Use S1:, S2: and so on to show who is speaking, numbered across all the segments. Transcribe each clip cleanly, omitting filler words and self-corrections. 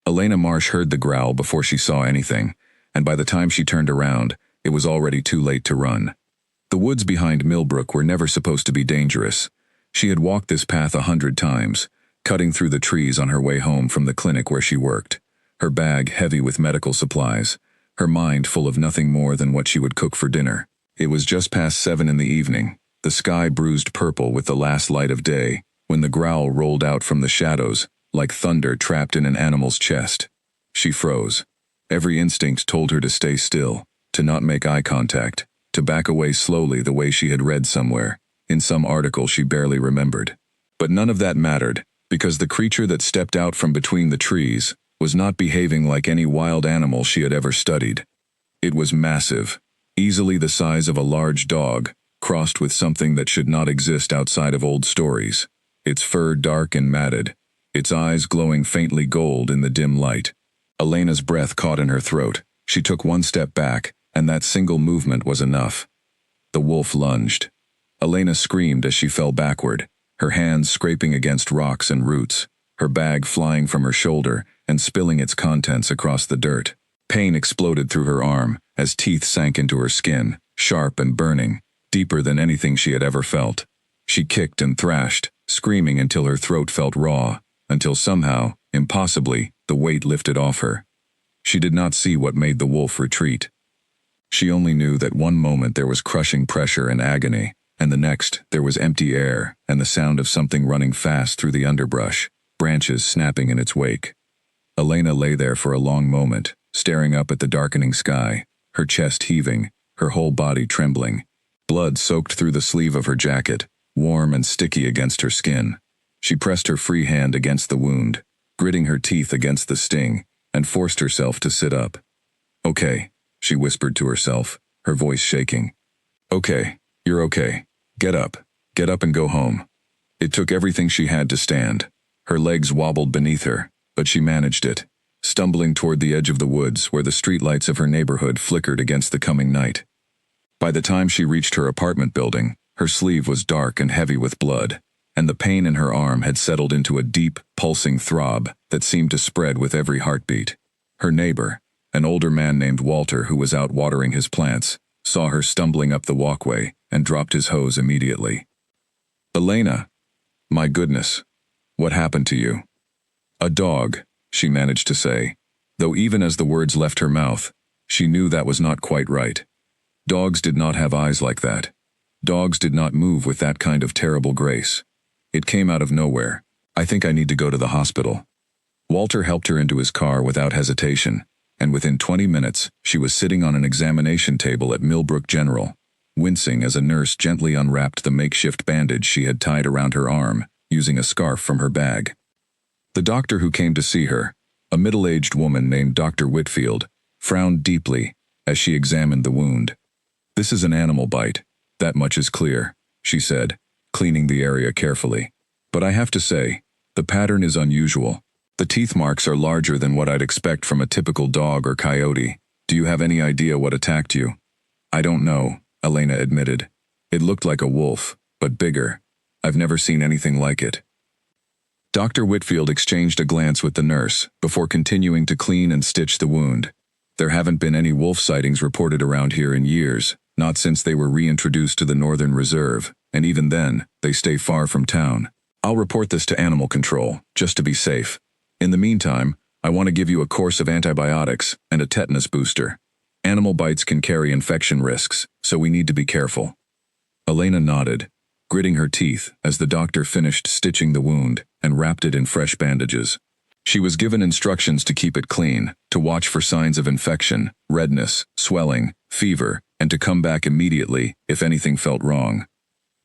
S1: Elena Marsh heard the growl before she saw anything, and by the time she turned around, it was already too late to run. The woods behind Millbrook were never supposed to be dangerous. She had walked this path 100 times, cutting through the trees on her way home from the clinic where she worked, her bag heavy with medical supplies, her mind full of nothing more than what she would cook for dinner. It was just past 7 in the evening, the sky bruised purple with the last light of day, when the growl rolled out from the shadows, like thunder trapped in an animal's chest. She froze. Every instinct told her to stay still, to not make eye contact, to back away slowly the way she had read somewhere, in some article she barely remembered. But none of that mattered, because the creature that stepped out from between the trees was not behaving like any wild animal she had ever studied. It was massive, easily the size of a large dog, crossed with something that should not exist outside of old stories, its fur dark and matted, its eyes glowing faintly gold in the dim light. Elena's breath caught in her throat. She took one step back, and that single movement was enough. The wolf lunged. Elena screamed as she fell backward, her hands scraping against rocks and roots, her bag flying from her shoulder and spilling its contents across the dirt. Pain exploded through her arm as teeth sank into her skin, sharp and burning, deeper than anything she had ever felt. She kicked and thrashed, screaming until her throat felt raw, until somehow, impossibly, the weight lifted off her. She did not see what made the wolf retreat. She only knew that one moment there was crushing pressure and agony, and the next there was empty air and the sound of something running fast through the underbrush, branches snapping in its wake. Elena lay there for a long moment, staring up at the darkening sky, her chest heaving, her whole body trembling. Blood soaked through the sleeve of her jacket, warm and sticky against her skin. She pressed her free hand against the wound, gritting her teeth against the sting, and forced herself to sit up. "Okay," she whispered to herself, her voice shaking. "Okay, you're okay. Get up and go home." It took everything she had to stand. Her legs wobbled beneath her, but she managed it, stumbling toward the edge of the woods where the streetlights of her neighborhood flickered against the coming night. By the time she reached her apartment building, her sleeve was dark and heavy with blood, and the pain in her arm had settled into a deep, pulsing throb that seemed to spread with every heartbeat. Her neighbor, an older man named Walter who was out watering his plants, saw her stumbling up the walkway and dropped his hose immediately. "Elena, my goodness, what happened to you?" "A dog," she managed to say, though even as the words left her mouth, she knew that was not quite right. Dogs did not have eyes like that. Dogs did not move with that kind of terrible grace. It came out of nowhere. "I think I need to go to the hospital." Walter helped her into his car without hesitation, and within 20 minutes, she was sitting on an examination table at Millbrook General, wincing as a nurse gently unwrapped the makeshift bandage she had tied around her arm, using a scarf from her bag. The doctor who came to see her, a middle-aged woman named Dr. Whitfield, frowned deeply as she examined the wound. "This is an animal bite, that much is clear," she said, cleaning the area carefully. "But I have to say, the pattern is unusual. The teeth marks are larger than what I'd expect from a typical dog or coyote. Do you have any idea what attacked you?" "I don't know," Elena admitted. "It looked like a wolf, but bigger. I've never seen anything like it." Dr. Whitfield exchanged a glance with the nurse before continuing to clean and stitch the wound. "There haven't been any wolf sightings reported around here in years, not since they were reintroduced to the Northern Reserve, and even then, they stay far from town. I'll report this to animal control, just to be safe. In the meantime, I want to give you a course of antibiotics and a tetanus booster. Animal bites can carry infection risks, so we need to be careful." Elena nodded, gritting her teeth as the doctor finished stitching the wound and wrapped it in fresh bandages. She was given instructions to keep it clean, to watch for signs of infection, redness, swelling, fever, and to come back immediately if anything felt wrong.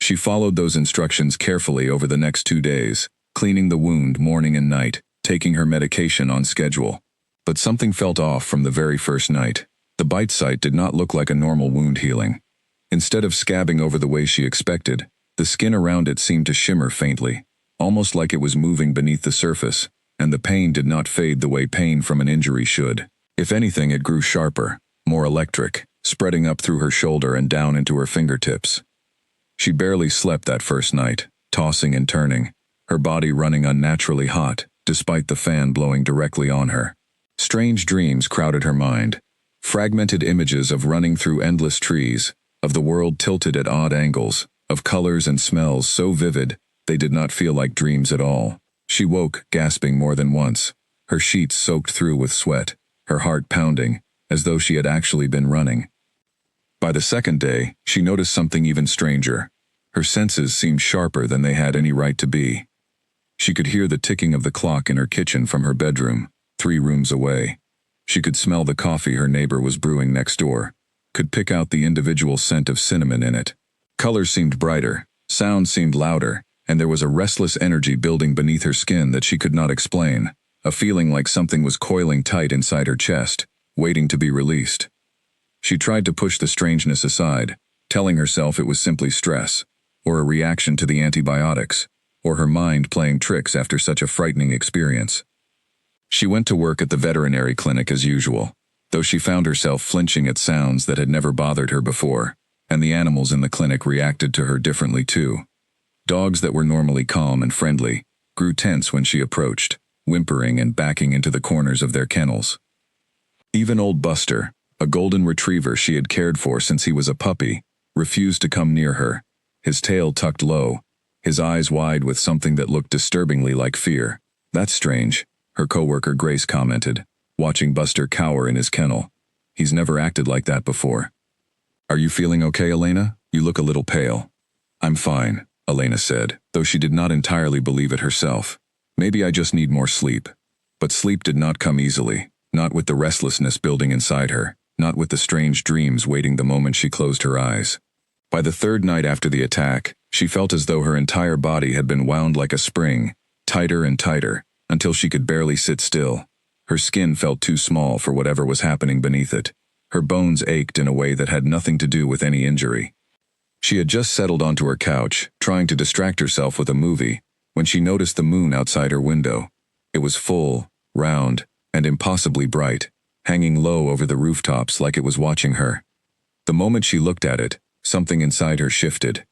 S1: She followed those instructions carefully over the next 2 days, cleaning the wound morning and night, taking her medication on schedule. But something felt off from the very first night. The bite site did not look like a normal wound healing. Instead of scabbing over the way she expected, the skin around it seemed to shimmer faintly, almost like it was moving beneath the surface, and the pain did not fade the way pain from an injury should. If anything, it grew sharper, more electric, spreading up through her shoulder and down into her fingertips. She barely slept that first night, tossing and turning, her body running unnaturally hot, despite the fan blowing directly on her. Strange dreams crowded her mind. Fragmented images of running through endless trees, of the world tilted at odd angles, of colors and smells so vivid they did not feel like dreams at all. She woke, gasping more than once, her sheets soaked through with sweat, her heart pounding, as though she had actually been running. By the second day, she noticed something even stranger. Her senses seemed sharper than they had any right to be. She could hear the ticking of the clock in her kitchen from her bedroom, 3 rooms away. She could smell the coffee her neighbor was brewing next door, could pick out the individual scent of cinnamon in it. Colors seemed brighter, sounds seemed louder, and there was a restless energy building beneath her skin that she could not explain, a feeling like something was coiling tight inside her chest, waiting to be released. She tried to push the strangeness aside, telling herself it was simply stress, or a reaction to the antibiotics, or her mind playing tricks after such a frightening experience. She went to work at the veterinary clinic as usual, though she found herself flinching at sounds that had never bothered her before, and the animals in the clinic reacted to her differently too. Dogs that were normally calm and friendly grew tense when she approached, whimpering and backing into the corners of their kennels. Even old Buster, a golden retriever she had cared for since he was a puppy, refused to come near her, his tail tucked low, his eyes wide with something that looked disturbingly like fear. "That's strange," her coworker Grace commented, watching Buster cower in his kennel. "He's never acted like that before." "Are you feeling okay, Elena? You look a little pale." "I'm fine," Elena said, though she did not entirely believe it herself. "Maybe I just need more sleep." But sleep did not come easily, not with the restlessness building inside her, not with the strange dreams waiting the moment she closed her eyes. By the 3rd night after the attack, she felt as though her entire body had been wound like a spring, tighter and tighter, until she could barely sit still. Her skin felt too small for whatever was happening beneath it. Her bones ached in a way that had nothing to do with any injury. She had just settled onto her couch, trying to distract herself with a movie, when she noticed the moon outside her window. It was full, round, and impossibly bright, hanging low over the rooftops like it was watching her. The moment she looked at it, something inside her shifted.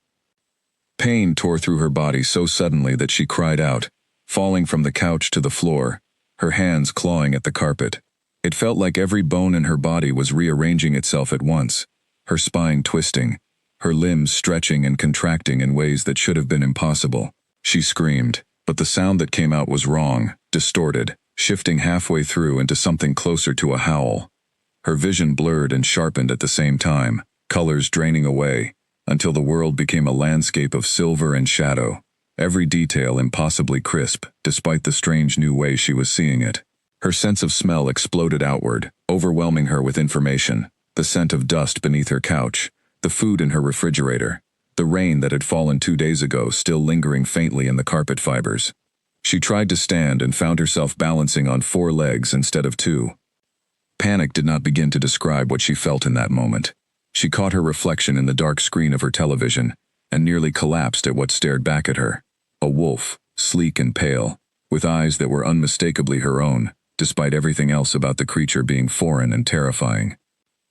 S1: Pain tore through her body so suddenly that she cried out, falling from the couch to the floor, her hands clawing at the carpet. It felt like every bone in her body was rearranging itself at once, her spine twisting, her limbs stretching and contracting in ways that should have been impossible. She screamed, but the sound that came out was wrong, distorted, shifting halfway through into something closer to a howl. Her vision blurred and sharpened at the same time, colors draining away, until the world became a landscape of silver and shadow, every detail impossibly crisp, despite the strange new way she was seeing it. Her sense of smell exploded outward, overwhelming her with information, the scent of dust beneath her couch, the food in her refrigerator, the rain that had fallen 2 days ago still lingering faintly in the carpet fibers. She tried to stand and found herself balancing on 4 legs instead of 2. Panic did not begin to describe what she felt in that moment. She caught her reflection in the dark screen of her television and nearly collapsed at what stared back at her. A wolf, sleek and pale, with eyes that were unmistakably her own, despite everything else about the creature being foreign and terrifying.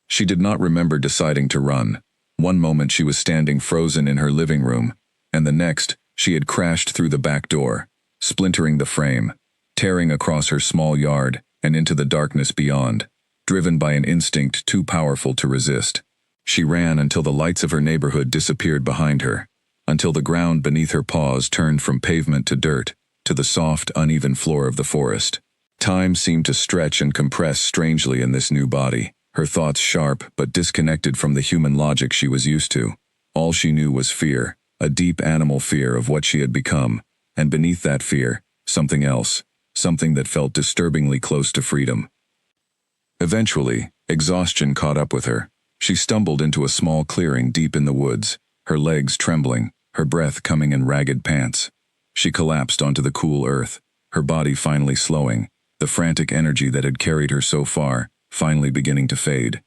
S1: She did not remember deciding to run. One moment she was standing frozen in her living room, and the next she had crashed through the back door, splintering the frame, tearing across her small yard and into the darkness beyond, driven by an instinct too powerful to resist. She ran until the lights of her neighborhood disappeared behind her, until the ground beneath her paws turned from pavement to dirt, to the soft, uneven floor of the forest. Time seemed to stretch and compress strangely in this new body, her thoughts sharp but disconnected from the human logic she was used to. All she knew was fear, a deep animal fear of what she had become, and beneath that fear, something else, something that felt disturbingly close to freedom. Eventually, exhaustion caught up with her. She stumbled into a small clearing deep in the woods, her legs trembling, her breath coming in ragged pants. She collapsed onto the cool earth, her body finally slowing, the frantic energy that had carried her so far finally beginning to fade.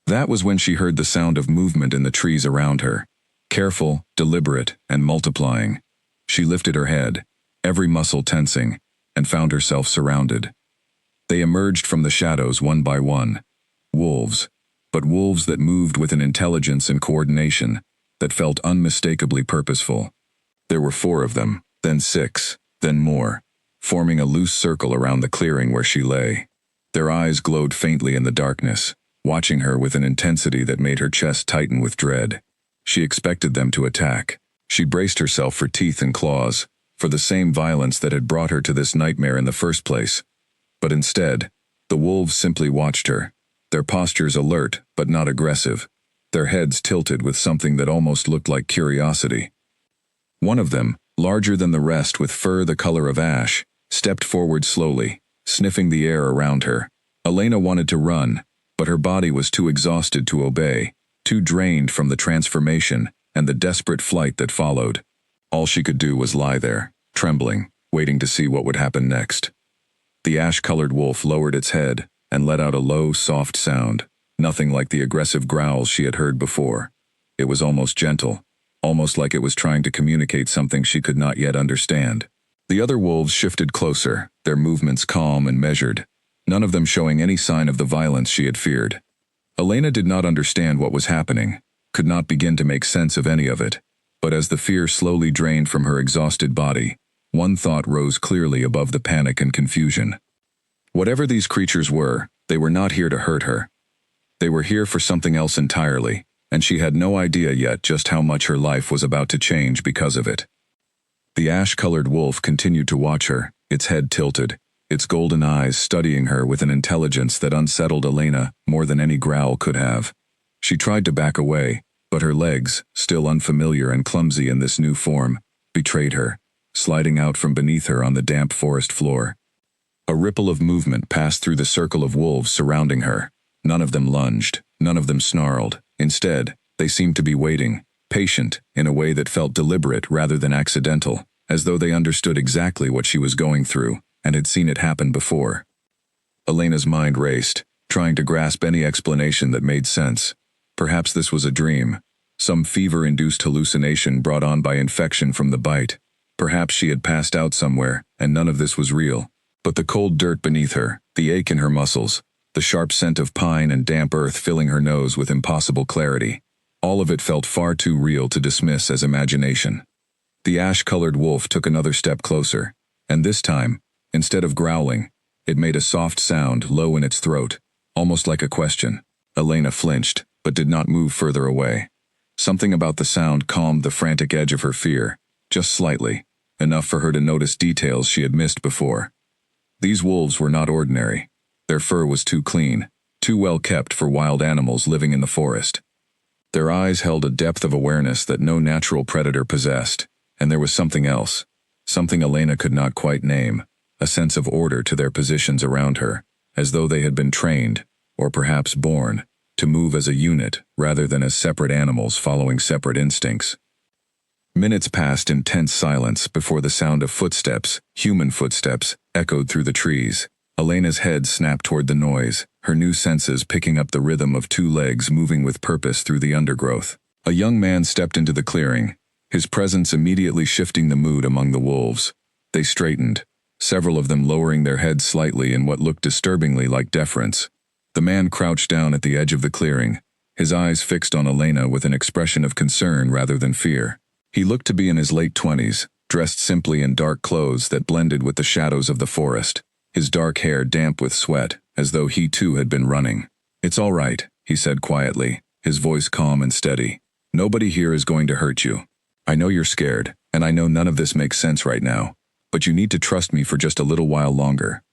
S1: That was when she heard the sound of movement in the trees around her, careful, deliberate, and multiplying. She lifted her head, every muscle tensing, and found herself surrounded. They emerged from the shadows one by one. Wolves, but wolves that moved with an intelligence and coordination that felt unmistakably purposeful. There were 4 of them, then 6, then more. forming a loose circle around the clearing where she lay. Their eyes glowed faintly in the darkness, watching her with an intensity that made her chest tighten with dread. She expected them to attack. She braced herself for teeth and claws, for the same violence that had brought her to this nightmare in the first place. But instead, the wolves simply watched her, their postures alert but not aggressive, their heads tilted with something that almost looked like curiosity. One of them, larger than the rest with fur the color of ash, stepped forward slowly, sniffing the air around her. Elena wanted to run, but her body was too exhausted to obey, too drained from the transformation and the desperate flight that followed. All she could do was lie there, trembling, waiting to see what would happen next. The ash-colored wolf lowered its head and let out a low, soft sound, nothing like the aggressive growls she had heard before. It was almost gentle, almost like it was trying to communicate something she could not yet understand. The other wolves shifted closer, their movements calm and measured, none of them showing any sign of the violence she had feared. Elena did not understand what was happening, could not begin to make sense of any of it, but as the fear slowly drained from her exhausted body, one thought rose clearly above the panic and confusion. Whatever these creatures were, they were not here to hurt her. They were here for something else entirely, and she had no idea yet just how much her life was about to change because of it. The ash-colored wolf continued to watch her, its head tilted, its golden eyes studying her with an intelligence that unsettled Elena more than any growl could have. She tried to back away, but her legs, still unfamiliar and clumsy in this new form, betrayed her, sliding out from beneath her on the damp forest floor. A ripple of movement passed through the circle of wolves surrounding her. None of them lunged, none of them snarled. Instead, they seemed to be waiting, patient, in a way that felt deliberate rather than accidental, as though they understood exactly what she was going through and had seen it happen before. Elena's mind raced, trying to grasp any explanation that made sense. Perhaps this was a dream, some fever-induced hallucination brought on by infection from the bite. Perhaps she had passed out somewhere, and none of this was real. But the cold dirt beneath her, the ache in her muscles, the sharp scent of pine and damp earth filling her nose with impossible clarity, all of it felt far too real to dismiss as imagination. The ash-colored wolf took another step closer, and this time, instead of growling, it made a soft sound low in its throat, almost like a question. Elena flinched, but did not move further away. Something about the sound calmed the frantic edge of her fear, just slightly, enough for her to notice details she had missed before. These wolves were not ordinary. Their fur was too clean, too well kept for wild animals living in the forest. Their eyes held a depth of awareness that no natural predator possessed, and there was something else, something Elena could not quite name, a sense of order to their positions around her, as though they had been trained, or perhaps born, to move as a unit rather than as separate animals following separate instincts. Minutes passed in tense silence before the sound of footsteps, human footsteps, echoed through the trees. Elena's head snapped toward the noise, her new senses picking up the rhythm of two legs moving with purpose through the undergrowth. A young man stepped into the clearing, his presence immediately shifting the mood among the wolves. They straightened, several of them lowering their heads slightly in what looked disturbingly like deference. The man crouched down at the edge of the clearing, his eyes fixed on Elena with an expression of concern rather than fear. He looked to be in his late 20s, dressed simply in dark clothes that blended with the shadows of the forest, his dark hair damp with sweat, as though he too had been running. "It's all right," he said quietly, his voice calm and steady. "Nobody here is going to hurt you. I know you're scared, and I know none of this makes sense right now, but you need to trust me for just a little while longer."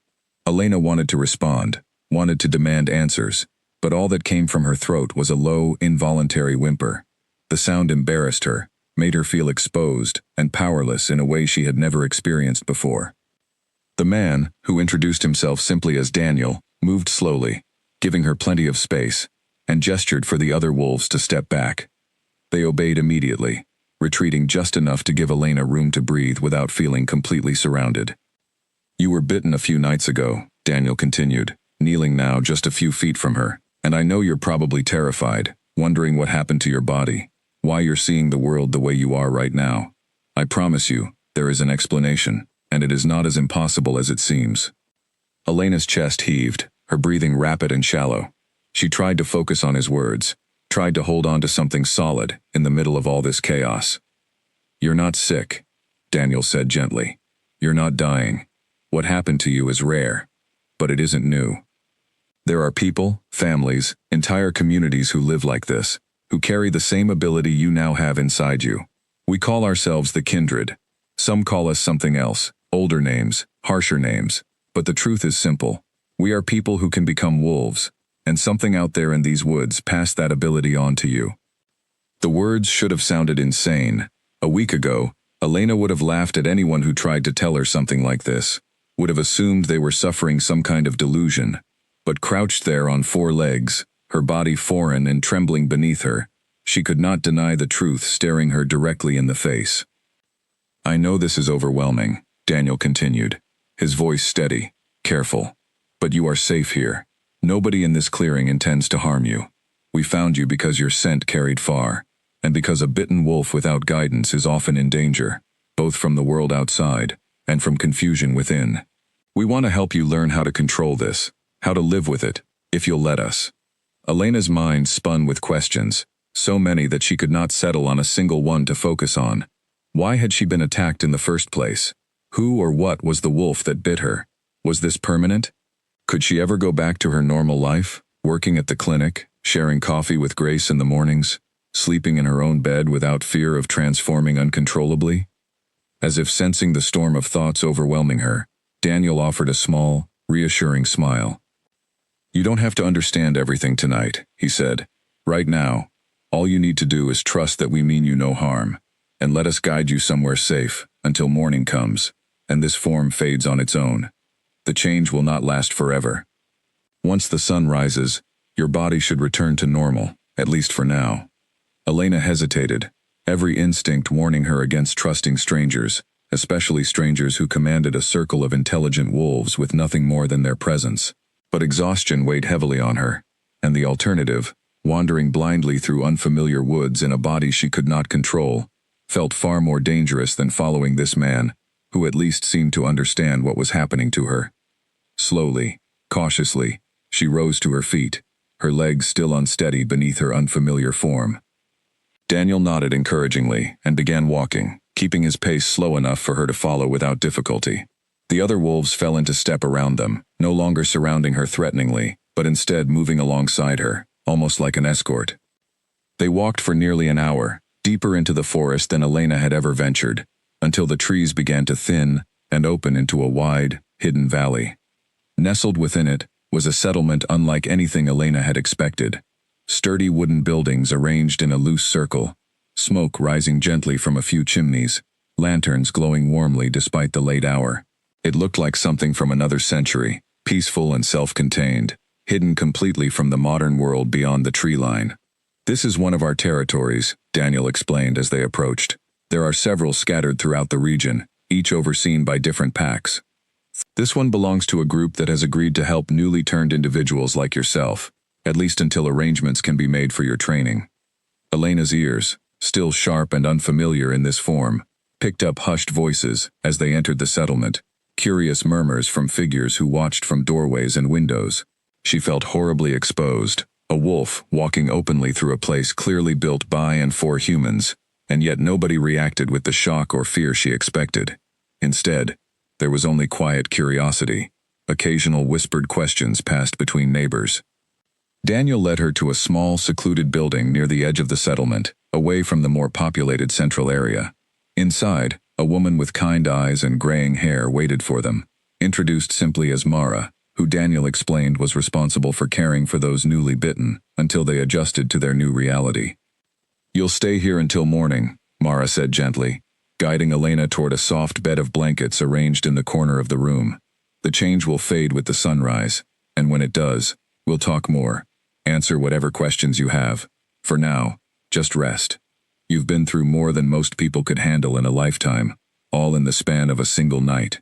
S1: Elena wanted to respond, wanted to demand answers, but all that came from her throat was a low, involuntary whimper. The sound embarrassed her, made her feel exposed and powerless in a way she had never experienced before. The man, who introduced himself simply as Daniel, moved slowly, giving her plenty of space, and gestured for the other wolves to step back. They obeyed immediately, retreating just enough to give Elena room to breathe without feeling completely surrounded. "You were bitten a few nights ago," Daniel continued, kneeling now just a few feet from her, "and I know you're probably terrified, wondering what happened to your body, why you're seeing the world the way you are right now. I promise you, there is an explanation, and it is not as impossible as it seems." Elena's chest heaved, her breathing rapid and shallow. She tried to focus on his words, tried to hold on to something solid in the middle of all this chaos. "You're not sick," Daniel said gently. "You're not dying. What happened to you is rare, but it isn't new. There are people, families, entire communities who live like this, who carry the same ability you now have inside you. We call ourselves the kindred. Some call us something else, older names, harsher names, but the truth is simple. We are people who can become wolves, and something out there in these woods passed that ability on to you. The words should have sounded insane. A week ago, Elena would have laughed at anyone who tried to tell her something like this, would have assumed they were suffering some kind of delusion. But crouched there on 4 legs, her body foreign and trembling beneath her, she could not deny the truth staring her directly in the face. I know this is overwhelming, Daniel continued, his voice steady, careful. But you are safe here. Nobody in this clearing intends to harm you. We found you because your scent carried far, and because a bitten wolf without guidance is often in danger, both from the world outside and from confusion within. We want to help you learn how to control this, how to live with it, if you'll let us. Elena's mind spun with questions, so many that she could not settle on a single one to focus on. Why had she been attacked in the first place? Who or what was the wolf that bit her? Was this permanent? Could she ever go back to her normal life, working at the clinic, sharing coffee with Grace in the mornings, sleeping in her own bed without fear of transforming uncontrollably? As if sensing the storm of thoughts overwhelming her, Daniel offered a small, reassuring smile. You don't have to understand everything tonight, he said. Right now, all you need to do is trust that we mean you no harm, and let us guide you somewhere safe until morning comes, and this form fades on its own. The change will not last forever. Once the sun rises, your body should return to normal, at least for now. Elena hesitated, every instinct warning her against trusting strangers, especially strangers who commanded a circle of intelligent wolves with nothing more than their presence. But exhaustion weighed heavily on her, and the alternative, wandering blindly through unfamiliar woods in a body she could not control, felt far more dangerous than following this man, who at least seemed to understand what was happening to her. Slowly, cautiously, she rose to her feet, her legs still unsteady beneath her unfamiliar form. Daniel nodded encouragingly and began walking, keeping his pace slow enough for her to follow without difficulty. The other wolves fell into step around them, no longer surrounding her threateningly, but instead moving alongside her, almost like an escort. They walked for nearly an hour, deeper into the forest than Elena had ever ventured, until the trees began to thin and open into a wide, hidden valley. Nestled within it was a settlement unlike anything Elena had expected. Sturdy wooden buildings arranged in a loose circle, smoke rising gently from a few chimneys, lanterns glowing warmly despite the late hour. It looked like something from another century, peaceful and self-contained, hidden completely from the modern world beyond the tree line. This is one of our territories, Daniel explained as they approached. There are several scattered throughout the region, each overseen by different packs. This one belongs to a group that has agreed to help newly turned individuals like yourself, at least until arrangements can be made for your training. Elena's ears, still sharp and unfamiliar in this form, picked up hushed voices as they entered the settlement, curious murmurs from figures who watched from doorways and windows. She felt horribly exposed, a wolf walking openly through a place clearly built by and for humans, and yet nobody reacted with the shock or fear she expected. Instead, there was only quiet curiosity. Occasional whispered questions passed between neighbors. Daniel led her to a small, secluded building near the edge of the settlement, away from the more populated central area. Inside, a woman with kind eyes and graying hair waited for them, introduced simply as Mara, who Daniel explained was responsible for caring for those newly bitten until they adjusted to their new reality. You'll stay here until morning, Mara said gently, guiding Elena toward a soft bed of blankets arranged in the corner of the room. The change will fade with the sunrise, and when it does, we'll talk more, answer whatever questions you have. For now, just rest. You've been through more than most people could handle in a lifetime, all in the span of a single night.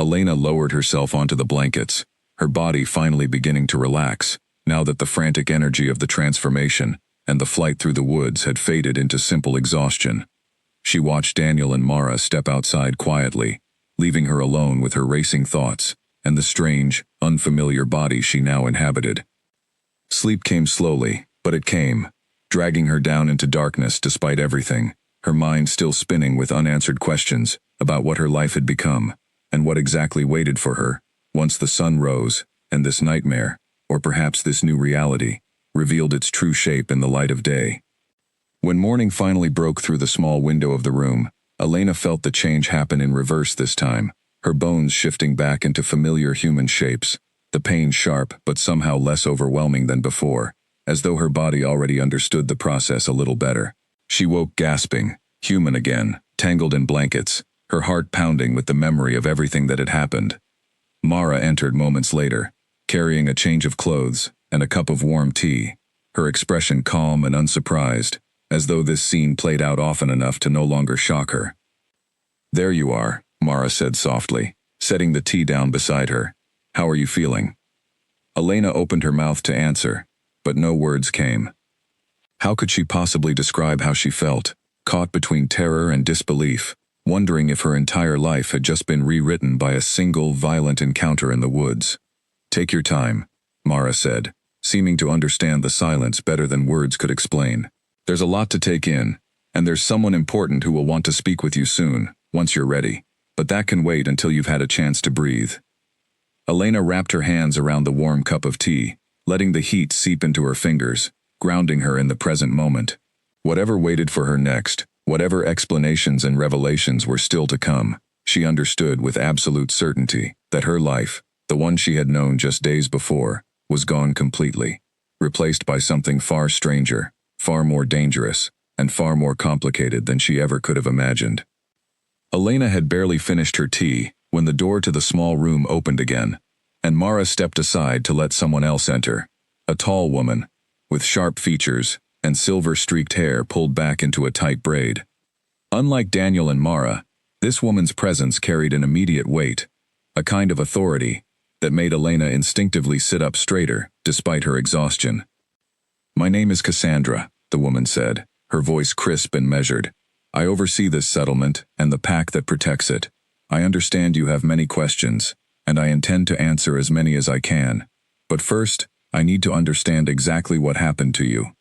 S1: Elena lowered herself onto the blankets, her body finally beginning to relax, now that the frantic energy of the transformation and the flight through the woods had faded into simple exhaustion. She watched Daniel and Mara step outside quietly, leaving her alone with her racing thoughts and the strange, unfamiliar body she now inhabited. Sleep came slowly, but it came, dragging her down into darkness despite everything, her mind still spinning with unanswered questions about what her life had become, and what exactly waited for her, once the sun rose, and this nightmare, or perhaps this new reality, revealed its true shape in the light of day. When morning finally broke through the small window of the room, Elena felt the change happen in reverse this time, her bones shifting back into familiar human shapes, the pain sharp but somehow less overwhelming than before, as though her body already understood the process a little better. She woke gasping, human again, tangled in blankets, her heart pounding with the memory of everything that had happened. Mara entered moments later, carrying a change of clothes and a cup of warm tea, her expression calm and unsurprised, as though this scene played out often enough to no longer shock her. "There you are," Mara said softly, setting the tea down beside her. "How are you feeling?" Elena opened her mouth to answer, but no words came. How could she possibly describe how she felt, caught between terror and disbelief, wondering if her entire life had just been rewritten by a single violent encounter in the woods? "Take your time," Mara said, seeming to understand the silence better than words could explain. "There's a lot to take in, and there's someone important who will want to speak with you soon, once you're ready, but that can wait until you've had a chance to breathe." Elena wrapped her hands around the warm cup of tea, letting the heat seep into her fingers, grounding her in the present moment. Whatever waited for her next, whatever explanations and revelations were still to come, she understood with absolute certainty that her life, the one she had known just days before, was gone completely, replaced by something far stranger, far more dangerous, and far more complicated than she ever could have imagined. Elena had barely finished her tea when the door to the small room opened again, and Mara stepped aside to let someone else enter, a tall woman, with sharp features and silver-streaked hair pulled back into a tight braid. Unlike Daniel and Mara, this woman's presence carried an immediate weight, a kind of authority that made Elena instinctively sit up straighter, despite her exhaustion. "My name is Cassandra," the woman said, her voice crisp and measured. "I oversee this settlement and the pack that protects it. I understand you have many questions, and I intend to answer as many as I can. But first, I need to understand exactly what happened to you."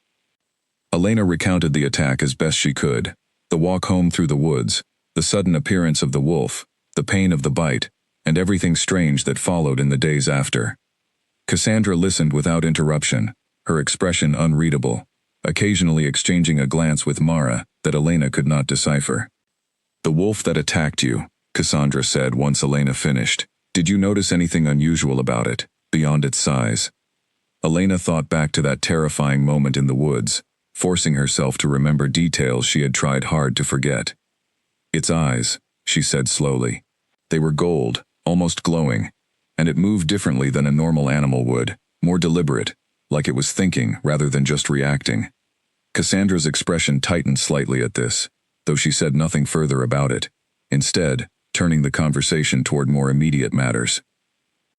S1: Elena recounted the attack as best she could, the walk home through the woods, the sudden appearance of the wolf, the pain of the bite, and everything strange that followed in the days after. Cassandra listened without interruption, her expression unreadable, occasionally exchanging a glance with Mara that Elena could not decipher. "The wolf that attacked you," Cassandra said once Elena finished. "Did you notice anything unusual about it, beyond its size?" Elena thought back to that terrifying moment in the woods, forcing herself to remember details she had tried hard to forget. "Its eyes," she said slowly. "They were gold, almost glowing, and it moved differently than a normal animal would, more deliberate, like it was thinking rather than just reacting." Cassandra's expression tightened slightly at this, though she said nothing further about it, instead, turning the conversation toward more immediate matters.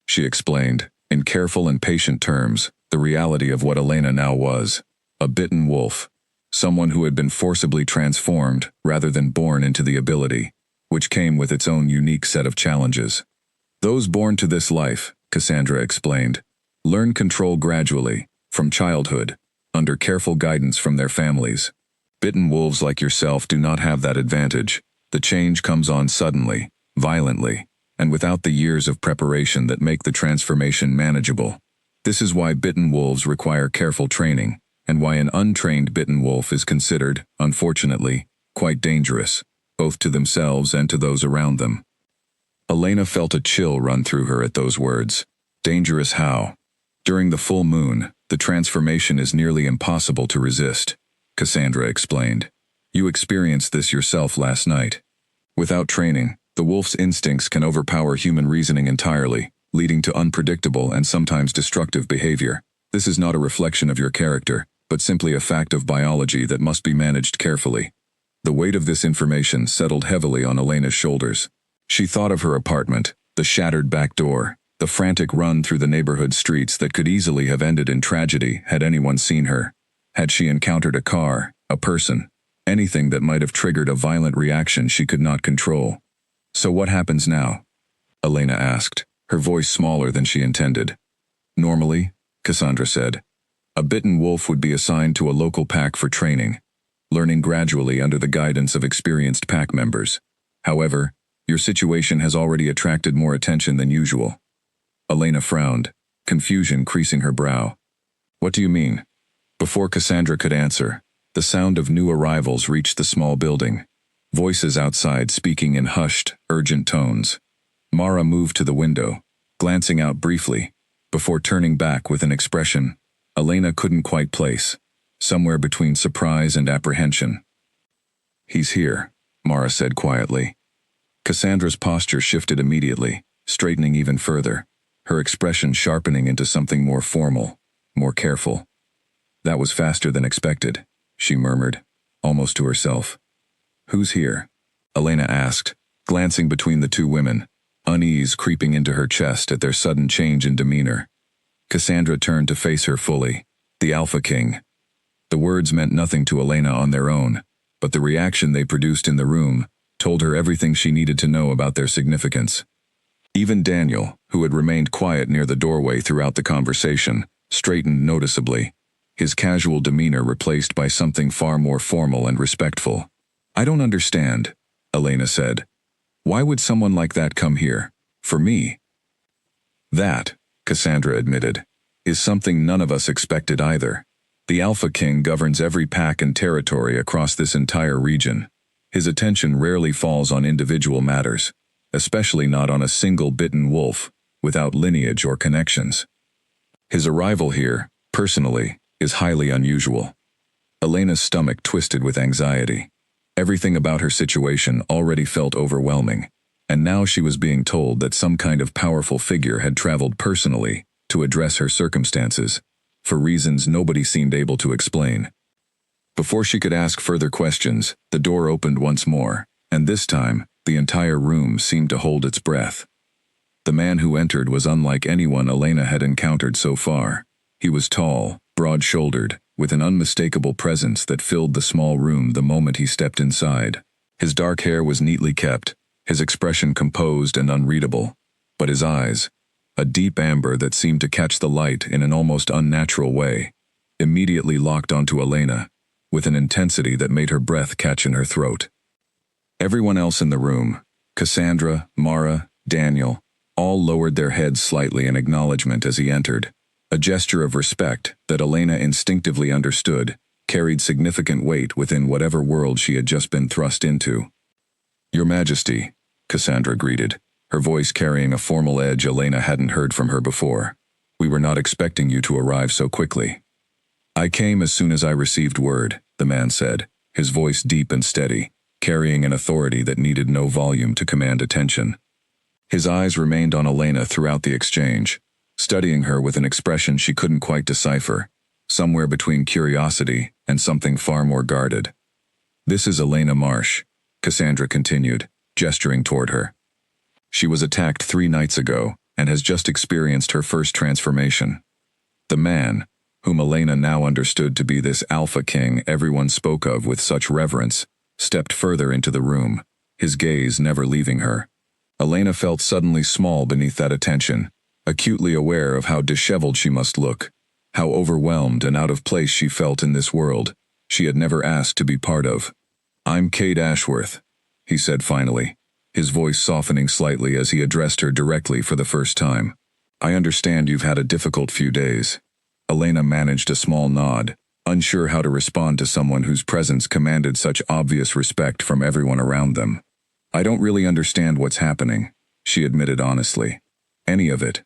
S1: She explained, in careful and patient terms, the reality of what Elena now was, a bitten wolf, someone who had been forcibly transformed rather than born into the ability, which came with its own unique set of challenges. "Those born to this life," Cassandra explained, "learn control gradually, from childhood, under careful guidance from their families. Bitten wolves like yourself do not have that advantage. The change comes on suddenly, violently, and without the years of preparation that make the transformation manageable. This is why bitten wolves require careful training, and why an untrained bitten wolf is considered, unfortunately, quite dangerous, both to themselves and to those around them." Elena felt a chill run through her at those words. Dangerous how? "During the full moon, the transformation is nearly impossible to resist," Cassandra explained. "You experienced this yourself last night. Without training, the wolf's instincts can overpower human reasoning entirely, leading to unpredictable and sometimes destructive behavior. This is not a reflection of your character, but simply a fact of biology that must be managed carefully." The weight of this information settled heavily on Elena's shoulders. She thought of her apartment, the shattered back door, the frantic run through the neighborhood streets that could easily have ended in tragedy had anyone seen her. Had she encountered a car, a person, anything that might have triggered a violent reaction she could not control. "So what happens now?" Elena asked, her voice smaller than she intended. "Normally," Cassandra said, "a bitten wolf would be assigned to a local pack for training, learning gradually under the guidance of experienced pack members. However, Your situation has already attracted more attention than usual. Elena frowned, confusion creasing her brow. What do you mean? Before Cassandra could answer, the sound of new arrivals reached the small building. Voices outside speaking in hushed, urgent tones. Mara moved to the window, glancing out briefly, before turning back with an expression Elena couldn't quite place, somewhere between surprise and apprehension. He's here, Mara said quietly. Cassandra's posture shifted immediately, straightening even further, her expression sharpening into something more formal, more careful. That was faster than expected, she murmured, almost to herself. Who's here? Elena asked, glancing between the two women, unease creeping into her chest at their sudden change in demeanor. Cassandra turned to face her fully, the Alpha King. The words meant nothing to Elena on their own, but the reaction they produced in the room told her everything she needed to know about their significance. Even Daniel, who had remained quiet near the doorway throughout the conversation, straightened noticeably, his casual demeanor replaced by something far more formal and respectful. I don't understand, Elena said. Why would someone like that come here? For me? That, Cassandra admitted, is something none of us expected either. The Alpha King governs every pack and territory across this entire region. His attention rarely falls on individual matters, especially not on a single bitten wolf, without lineage or connections. His arrival here, personally, is highly unusual. Elena's stomach twisted with anxiety. Everything about her situation already felt overwhelming, and now she was being told that some kind of powerful figure had traveled personally to address her circumstances, for reasons nobody seemed able to explain. Before she could ask further questions, the door opened once more, and this time, the entire room seemed to hold its breath. The man who entered was unlike anyone Elena had encountered so far. He was tall, broad-shouldered, with an unmistakable presence that filled the small room the moment he stepped inside. His dark hair was neatly kept, his expression composed and unreadable, but his eyes, a deep amber that seemed to catch the light in an almost unnatural way, immediately locked onto Elena, with an intensity that made her breath catch in her throat. Everyone else in the room, Cassandra, Mara, Daniel, all lowered their heads slightly in acknowledgement as he entered. A gesture of respect that Elena instinctively understood carried significant weight within whatever world she had just been thrust into. Your Majesty, Cassandra greeted, her voice carrying a formal edge Elena hadn't heard from her before. We were not expecting you to arrive so quickly. I came as soon as I received word, the man said, his voice deep and steady, carrying an authority that needed no volume to command attention. His eyes remained on Elena throughout the exchange, studying her with an expression she couldn't quite decipher, somewhere between curiosity and something far more guarded. This is Elena Marsh, Cassandra continued, gesturing toward her. She was attacked 3 nights ago and has just experienced her first transformation. The man, whom Elena now understood to be this Alpha King everyone spoke of with such reverence, stepped further into the room, his gaze never leaving her. Elena felt suddenly small beneath that attention, acutely aware of how disheveled she must look, how overwhelmed and out of place she felt in this world she had never asked to be part of. I'm Cade Ashworth, he said finally, his voice softening slightly as he addressed her directly for the first time. I understand you've had a difficult few days. Elena managed a small nod, unsure how to respond to someone whose presence commanded such obvious respect from everyone around them. I don't really understand what's happening, she admitted honestly. Any of it.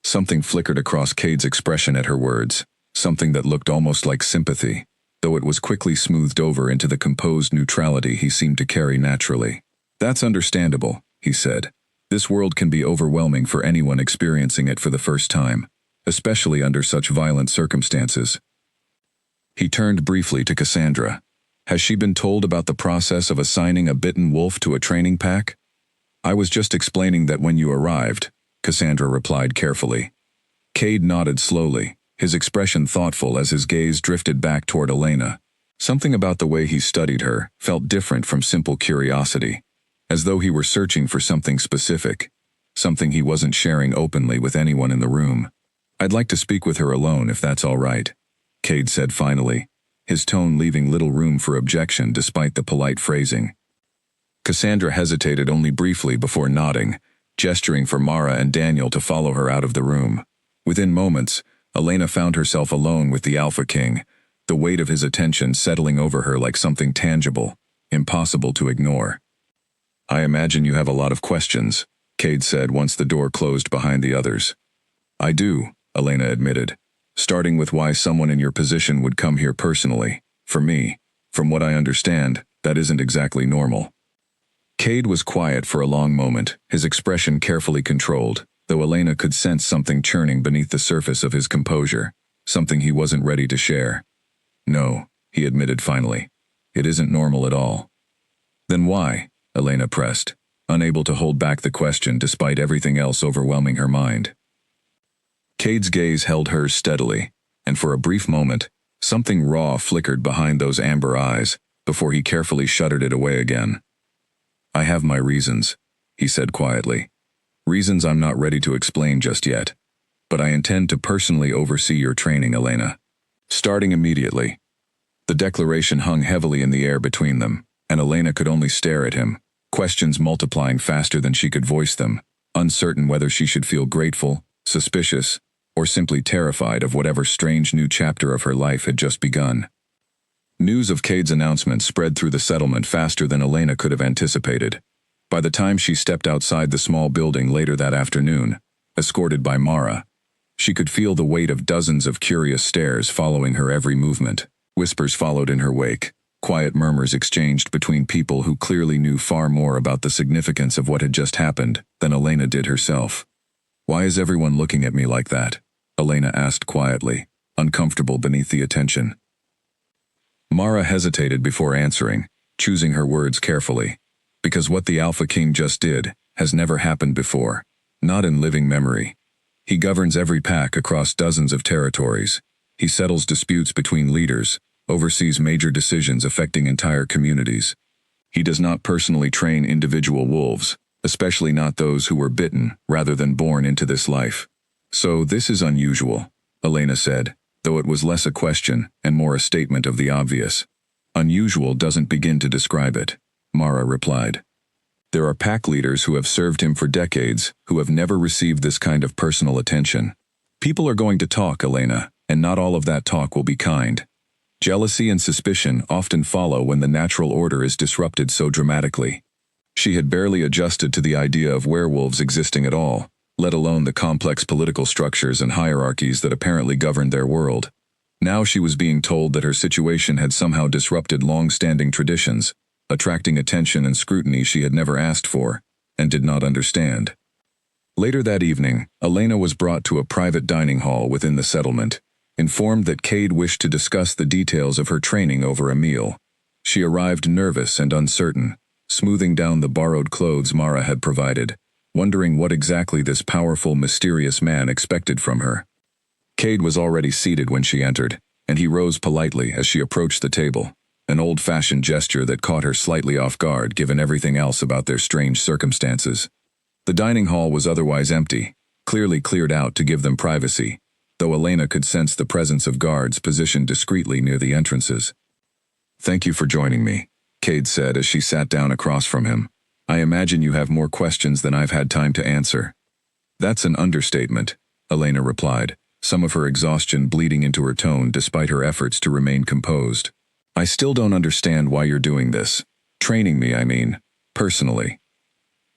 S1: Something flickered across Cade's expression at her words, something that looked almost like sympathy, though it was quickly smoothed over into the composed neutrality he seemed to carry naturally. That's understandable, he said. This world can be overwhelming for anyone experiencing it for the first time, especially under such violent circumstances. He turned briefly to Cassandra. Has she been told about the process of assigning a bitten wolf to a training pack? I was just explaining that when you arrived, Cassandra replied carefully. Cade nodded slowly, his expression thoughtful as his gaze drifted back toward Elena. Something about the way he studied her felt different from simple curiosity, as though he were searching for something specific, something he wasn't sharing openly with anyone in the room. I'd like to speak with her alone if that's all right, Cade said finally, his tone leaving little room for objection despite the polite phrasing. Cassandra hesitated only briefly before nodding, gesturing for Mara and Daniel to follow her out of the room. Within moments, Elena found herself alone with the Alpha King, the weight of his attention settling over her like something tangible, impossible to ignore. "I imagine you have a lot of questions," Cade said once the door closed behind the others. "I do," Elena admitted, "starting with why someone in your position would come here personally. For me, from what I understand, that isn't exactly normal." Cade was quiet for a long moment, his expression carefully controlled, though Elena could sense something churning beneath the surface of his composure, something he wasn't ready to share. "No," he admitted finally. "It isn't normal at all." "Then why?" Elena pressed, unable to hold back the question despite everything else overwhelming her mind. Cade's gaze held hers steadily, and for a brief moment, something raw flickered behind those amber eyes, before he carefully shuttered it away again. "I have my reasons," he said quietly. "Reasons I'm not ready to explain just yet. But I intend to personally oversee your training, Elena. Starting immediately." The declaration hung heavily in the air between them, and Elena could only stare at him, questions multiplying faster than she could voice them, uncertain whether she should feel grateful, suspicious, or simply terrified of whatever strange new chapter of her life had just begun. News of Cade's announcement spread through the settlement faster than Elena could have anticipated. By the time she stepped outside the small building later that afternoon, escorted by Mara, she could feel the weight of dozens of curious stares following her every movement. Whispers followed in her wake, quiet murmurs exchanged between people who clearly knew far more about the significance of what had just happened than Elena did herself. "Why is everyone looking at me like that?" Elena asked quietly, uncomfortable beneath the attention. Mara hesitated before answering, choosing her words carefully. "Because what the Alpha King just did has never happened before, not in living memory. He governs every pack across dozens of territories. He settles disputes between leaders, oversees major decisions affecting entire communities. He does not personally train individual wolves, especially not those who were bitten rather than born into this life. So this is unusual," Elena said, though it was less a question and more a statement of the obvious. "Unusual doesn't begin to describe it," Mara replied. "There are pack leaders who have served him for decades who have never received this kind of personal attention. People are going to talk, Elena, and not all of that talk will be kind. Jealousy and suspicion often follow when the natural order is disrupted so dramatically." She had barely adjusted to the idea of werewolves existing at all, let alone the complex political structures and hierarchies that apparently governed their world. Now she was being told that her situation had somehow disrupted long-standing traditions, attracting attention and scrutiny she had never asked for, and did not understand. Later that evening, Elena was brought to a private dining hall within the settlement, informed that Cade wished to discuss the details of her training over a meal. She arrived nervous and uncertain, smoothing down the borrowed clothes Mara had provided, wondering what exactly this powerful, mysterious man expected from her. Cade was already seated when she entered, and he rose politely as she approached the table, an old-fashioned gesture that caught her slightly off guard given everything else about their strange circumstances. The dining hall was otherwise empty, clearly cleared out to give them privacy, though Elena could sense the presence of guards positioned discreetly near the entrances. "Thank you for joining me," Cade said as she sat down across from him. "I imagine you have more questions than I've had time to answer." "That's an understatement," Elena replied, some of her exhaustion bleeding into her tone despite her efforts to remain composed. "I still don't understand why you're doing this. Training me, I mean, personally."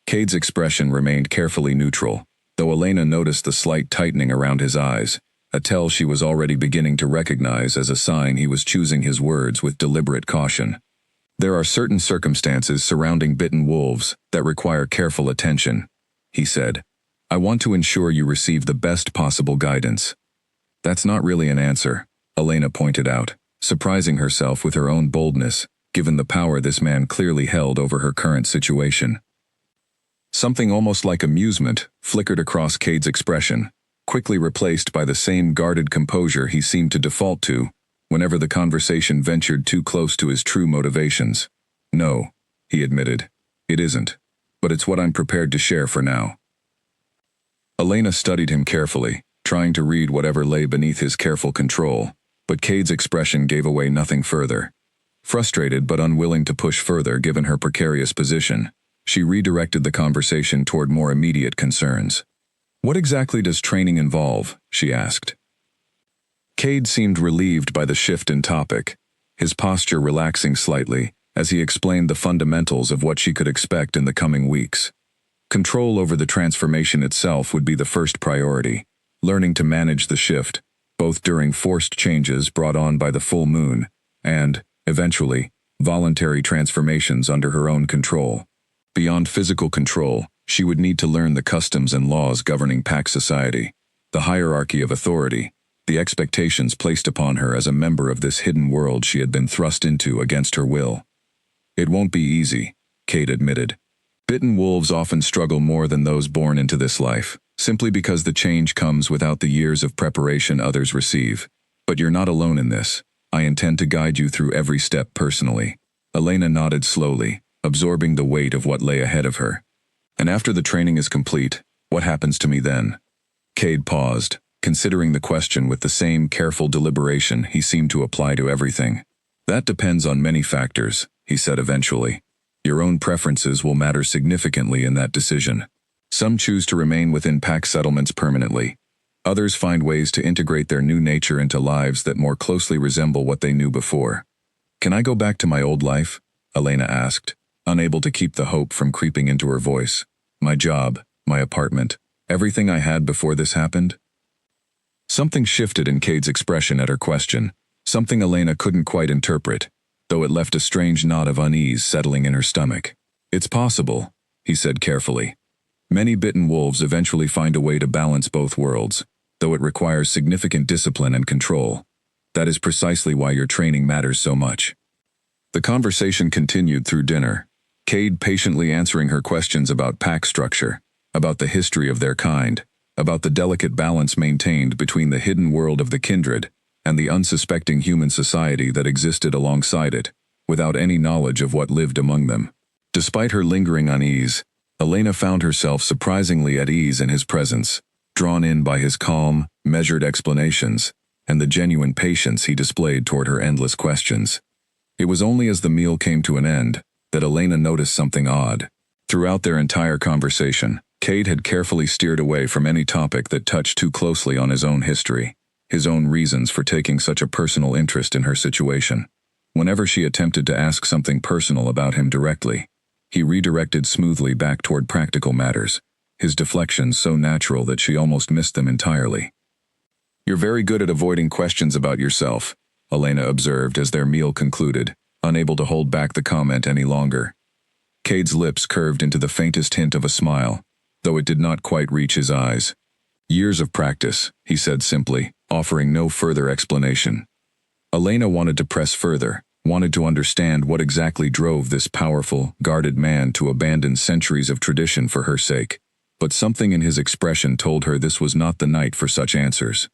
S1: Cade's expression remained carefully neutral, though Elena noticed the slight tightening around his eyes, a tell she was already beginning to recognize as a sign he was choosing his words with deliberate caution. "There are certain circumstances surrounding bitten wolves that require careful attention," he said. "I want to ensure you receive the best possible guidance." "That's not really an answer," Elena pointed out, surprising herself with her own boldness, given the power this man clearly held over her current situation. Something almost like amusement flickered across Cade's expression, quickly replaced by the same guarded composure he seemed to default to whenever the conversation ventured too close to his true motivations. "No," he admitted, "it isn't, but it's what I'm prepared to share for now." Elena studied him carefully, trying to read whatever lay beneath his careful control, but Cade's expression gave away nothing further. Frustrated but unwilling to push further given her precarious position, she redirected the conversation toward more immediate concerns. "What exactly does training involve?" she asked. Cade seemed relieved by the shift in topic, his posture relaxing slightly as he explained the fundamentals of what she could expect in the coming weeks. Control over the transformation itself would be the first priority, learning to manage the shift, both during forced changes brought on by the full moon, and, eventually, voluntary transformations under her own control. Beyond physical control, she would need to learn the customs and laws governing pack society, the hierarchy of authority, the expectations placed upon her as a member of this hidden world she had been thrust into against her will. "It won't be easy," Cade admitted. "Bitten wolves often struggle more than those born into this life, simply because the change comes without the years of preparation others receive. But you're not alone in this. I intend to guide you through every step personally." Elena nodded slowly, absorbing the weight of what lay ahead of her. "And after the training is complete, what happens to me then?" Cade paused, considering the question with the same careful deliberation he seemed to apply to everything. "That depends on many factors," he said eventually. "Your own preferences will matter significantly in that decision. Some choose to remain within pack settlements permanently. Others find ways to integrate their new nature into lives that more closely resemble what they knew before." "Can I go back to my old life?" Elena asked, unable to keep the hope from creeping into her voice. "My job, my apartment, everything I had before this happened?" Something shifted in Cade's expression at her question, something Elena couldn't quite interpret, though it left a strange knot of unease settling in her stomach. "It's possible," he said carefully. "Many bitten wolves eventually find a way to balance both worlds, though it requires significant discipline and control. That is precisely why your training matters so much." The conversation continued through dinner, Cade patiently answering her questions about pack structure, about the history of their kind, about the delicate balance maintained between the hidden world of the kindred and the unsuspecting human society that existed alongside it, without any knowledge of what lived among them. Despite her lingering unease, Elena found herself surprisingly at ease in his presence, drawn in by his calm, measured explanations, and the genuine patience he displayed toward her endless questions. It was only as the meal came to an end that Elena noticed something odd. Throughout their entire conversation, Cade had carefully steered away from any topic that touched too closely on his own history, his own reasons for taking such a personal interest in her situation. Whenever she attempted to ask something personal about him directly, he redirected smoothly back toward practical matters, his deflections so natural that she almost missed them entirely. "You're very good at avoiding questions about yourself," Elena observed as their meal concluded, unable to hold back the comment any longer. Cade's lips curved into the faintest hint of a smile, though it did not quite reach his eyes. "Years of practice," he said simply, offering no further explanation. Elena wanted to press further, wanted to understand what exactly drove this powerful, guarded man to abandon centuries of tradition for her sake, but something in his expression told her this was not the night for such answers.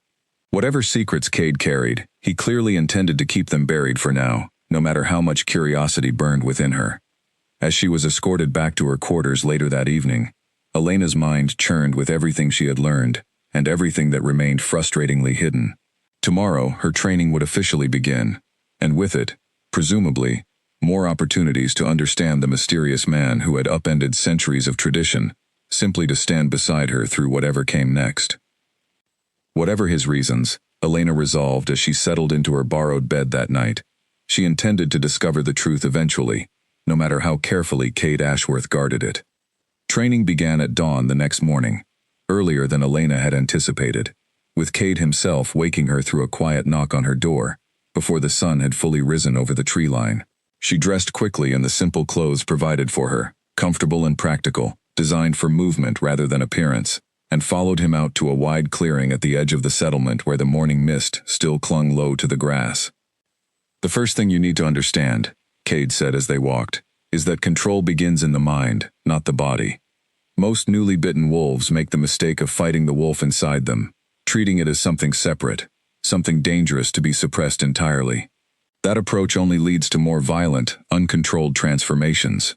S1: Whatever secrets Cade carried, he clearly intended to keep them buried for now, no matter how much curiosity burned within her. As she was escorted back to her quarters later that evening, Elena's mind churned with everything she had learned, and everything that remained frustratingly hidden. Tomorrow, her training would officially begin, and with it, presumably, more opportunities to understand the mysterious man who had upended centuries of tradition, simply to stand beside her through whatever came next. Whatever his reasons, Elena resolved as she settled into her borrowed bed that night, she intended to discover the truth eventually, no matter how carefully Cade Ashworth guarded it. Training began at dawn the next morning, earlier than Elena had anticipated, with Cade himself waking her through a quiet knock on her door, before the sun had fully risen over the tree line. She dressed quickly in the simple clothes provided for her, comfortable and practical, designed for movement rather than appearance, and followed him out to a wide clearing at the edge of the settlement where the morning mist still clung low to the grass. "The first thing you need to understand," Cade said as they walked, "is that control begins in the mind, not the body. Most newly bitten wolves make the mistake of fighting the wolf inside them, treating it as something separate, something dangerous to be suppressed entirely. That approach only leads to more violent, uncontrolled transformations."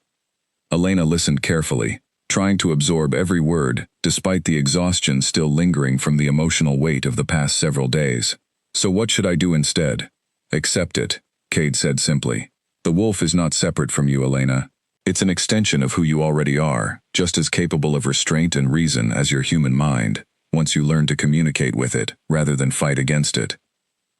S1: Elena listened carefully, trying to absorb every word, despite the exhaustion still lingering from the emotional weight of the past several days. "So what should I do instead?" "Accept it," Cade said simply. The wolf is not separate from you, Elena. It's an extension of who you already are, just as capable of restraint and reason as your human mind, once you learn to communicate with it, rather than fight against it.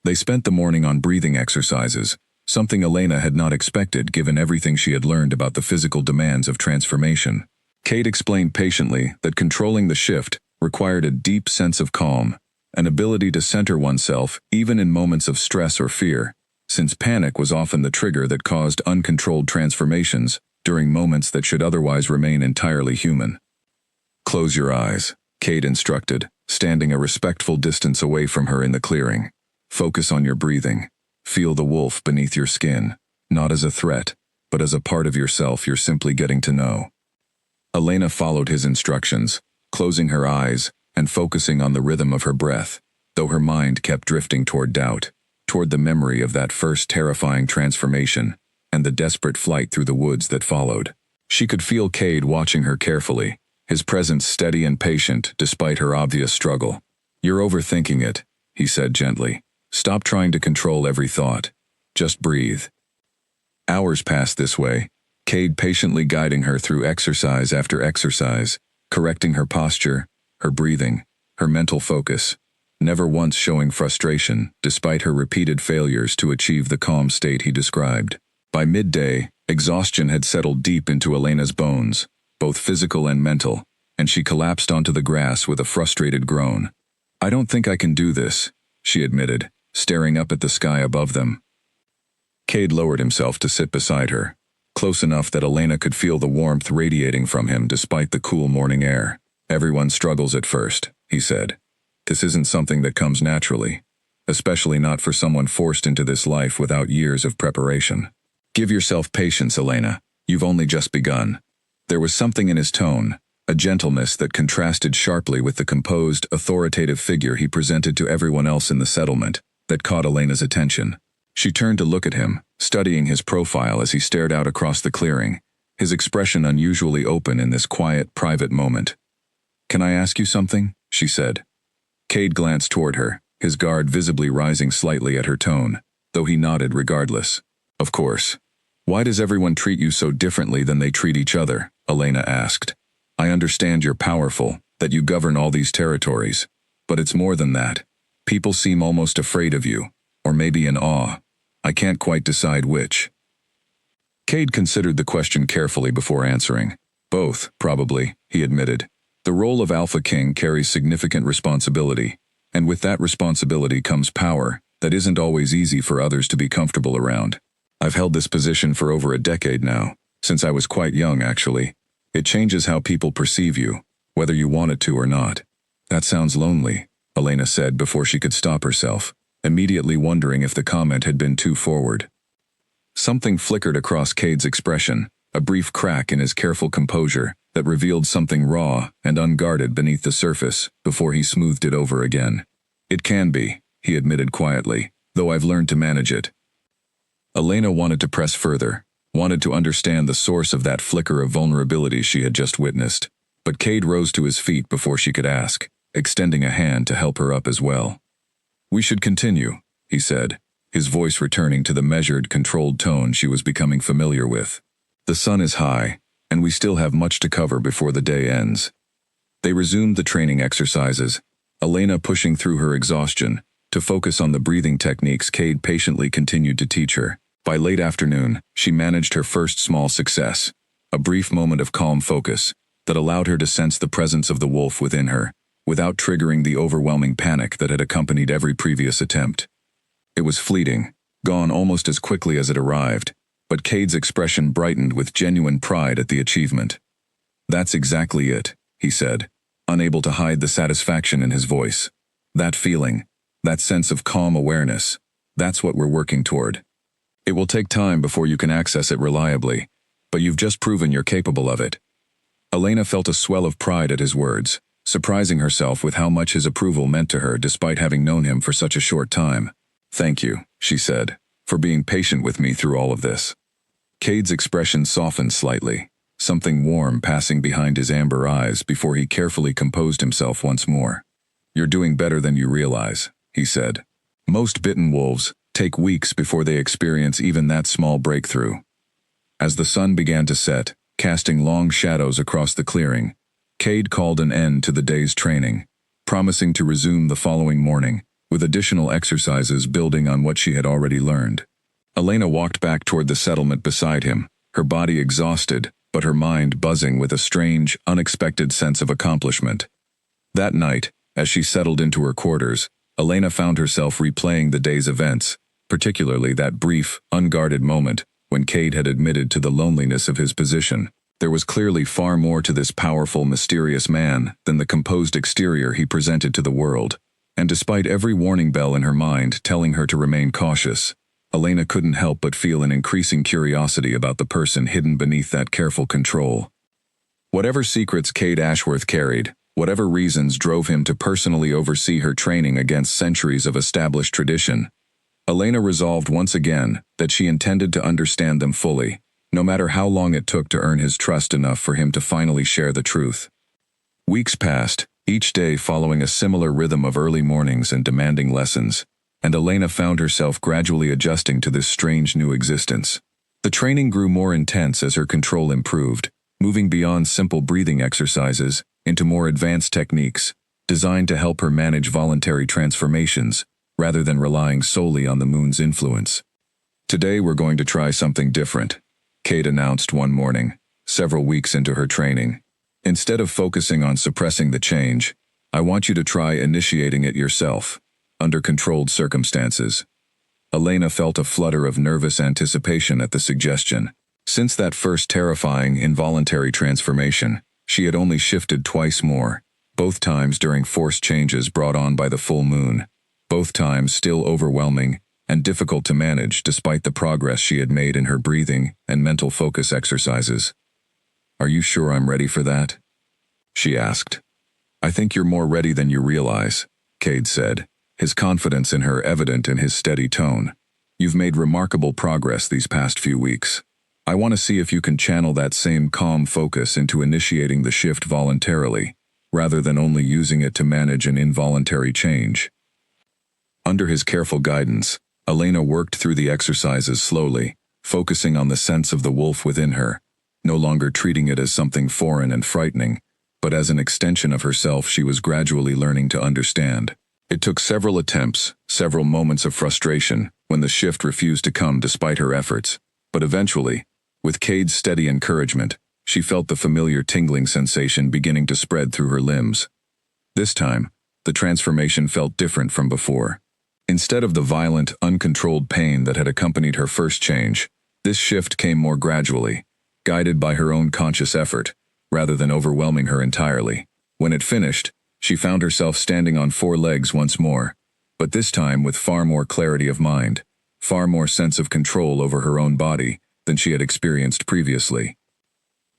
S1: They spent the morning on breathing exercises, something Elena had not expected given everything she had learned about the physical demands of transformation. Kate explained patiently that controlling the shift required a deep sense of calm, an ability to center oneself even in moments of stress or fear, since panic was often the trigger that caused uncontrolled transformations during moments that should otherwise remain entirely human. Close your eyes, Kate instructed, standing a respectful distance away from her in the clearing. Focus on your breathing. Feel the wolf beneath your skin, not as a threat, but as a part of yourself you're simply getting to know. Elena followed his instructions, closing her eyes and focusing on the rhythm of her breath, though her mind kept drifting toward doubt, toward the memory of that first terrifying transformation and the desperate flight through the woods that followed. She could feel Cade watching her carefully, his presence steady and patient despite her obvious struggle. "You're overthinking it," he said gently. "Stop trying to control every thought. Just breathe." Hours passed this way, Cade patiently guiding her through exercise after exercise, correcting her posture, her breathing, her mental focus, never once showing frustration despite her repeated failures to achieve the calm state he described. By midday, exhaustion had settled deep into Elena's bones, both physical and mental, and she collapsed onto the grass with a frustrated groan. "I don't think I can do this," she admitted, staring up at the sky above them. Cade lowered himself to sit beside her, close enough that Elena could feel the warmth radiating from him despite the cool morning air. "Everyone struggles at first," he said. "This isn't something that comes naturally, especially not for someone forced into this life without years of preparation. Give yourself patience, Elena. You've only just begun." There was something in his tone, a gentleness that contrasted sharply with the composed, authoritative figure he presented to everyone else in the settlement, that caught Elena's attention. She turned to look at him, studying his profile as he stared out across the clearing, his expression unusually open in this quiet, private moment. "Can I ask you something?" she said. Cade glanced toward her, his guard visibly rising slightly at her tone, though he nodded regardless. "Of course. Why does everyone treat you so differently than they treat each other?" Elena asked. "I understand you're powerful, that you govern all these territories, but it's more than that. People seem almost afraid of you, or maybe in awe. I can't quite decide which." Cade considered the question carefully before answering. "Both, probably," he admitted. "The role of Alpha King carries significant responsibility, and with that responsibility comes power that isn't always easy for others to be comfortable around. I've held this position for over a decade now, since I was quite young actually. It changes how people perceive you, whether you want it to or not." "That sounds lonely," Elena said before she could stop herself, immediately wondering if the comment had been too forward. Something flickered across Cade's expression, a brief crack in his careful composure that revealed something raw and unguarded beneath the surface before he smoothed it over again. "It can be," he admitted quietly, "though I've learned to manage it." Elena wanted to press further, wanted to understand the source of that flicker of vulnerability she had just witnessed, but Cade rose to his feet before she could ask, extending a hand to help her up as well. "We should continue," he said, his voice returning to the measured, controlled tone she was becoming familiar with. "The sun is high, and we still have much to cover before the day ends." They resumed the training exercises, Elena pushing through her exhaustion to focus on the breathing techniques Cade patiently continued to teach her. By late afternoon, she managed her first small success, a brief moment of calm focus that allowed her to sense the presence of the wolf within her, without triggering the overwhelming panic that had accompanied every previous attempt. It was fleeting, gone almost as quickly as it arrived, but Cade's expression brightened with genuine pride at the achievement. "That's exactly it," he said, unable to hide the satisfaction in his voice. "That feeling, that sense of calm awareness, that's what we're working toward. It will take time before you can access it reliably, but you've just proven you're capable of it." Elena felt a swell of pride at his words, surprising herself with how much his approval meant to her despite having known him for such a short time. "Thank you," she said, "for being patient with me through all of this." Cade's expression softened slightly, something warm passing behind his amber eyes before he carefully composed himself once more. "You're doing better than you realize," he said. "Most bitten wolves take weeks before they experience even that small breakthrough. As the sun began to set, casting long shadows across the clearing, Cade called an end to the day's training, promising to resume the following morning, with additional exercises building on what she had already learned. Elena walked back toward the settlement beside him, her body exhausted, but her mind buzzing with a strange, unexpected sense of accomplishment. That night, as she settled into her quarters, Elena found herself replaying the day's events, particularly that brief, unguarded moment when Cade had admitted to the loneliness of his position. There was clearly far more to this powerful, mysterious man than the composed exterior he presented to the world, and despite every warning bell in her mind telling her to remain cautious, Elena couldn't help but feel an increasing curiosity about the person hidden beneath that careful control. Whatever secrets Cade Ashworth carried, whatever reasons drove him to personally oversee her training against centuries of established tradition, Elena resolved once again that she intended to understand them fully, no matter how long it took to earn his trust enough for him to finally share the truth. Weeks passed, each day following a similar rhythm of early mornings and demanding lessons, and Elena found herself gradually adjusting to this strange new existence. The training grew more intense as her control improved, moving beyond simple breathing exercises into more advanced techniques, designed to help her manage voluntary transformations, rather than relying solely on the moon's influence. "Today we're going to try something different," Cade announced one morning, several weeks into her training. "Instead of focusing on suppressing the change, I want you to try initiating it yourself, under controlled circumstances." Elena felt a flutter of nervous anticipation at the suggestion. Since that first terrifying, involuntary transformation, she had only shifted twice more, both times during forced changes brought on by the full moon, both times still overwhelming and difficult to manage despite the progress she had made in her breathing and mental focus exercises. "Are you sure I'm ready for that?" she asked. "I think you're more ready than you realize," Cade said, his confidence in her evident in his steady tone. "You've made remarkable progress these past few weeks. I want to see if you can channel that same calm focus into initiating the shift voluntarily, rather than only using it to manage an involuntary change." Under his careful guidance, Elena worked through the exercises slowly, focusing on the sense of the wolf within her, no longer treating it as something foreign and frightening, but as an extension of herself she was gradually learning to understand. It took several attempts, several moments of frustration, when the shift refused to come despite her efforts, but eventually, with Cade's steady encouragement, she felt the familiar tingling sensation beginning to spread through her limbs. This time, the transformation felt different from before. Instead of the violent, uncontrolled pain that had accompanied her first change, this shift came more gradually, guided by her own conscious effort, rather than overwhelming her entirely. When it finished, she found herself standing on 4 legs once more, but this time with far more clarity of mind, far more sense of control over her own body than she had experienced previously.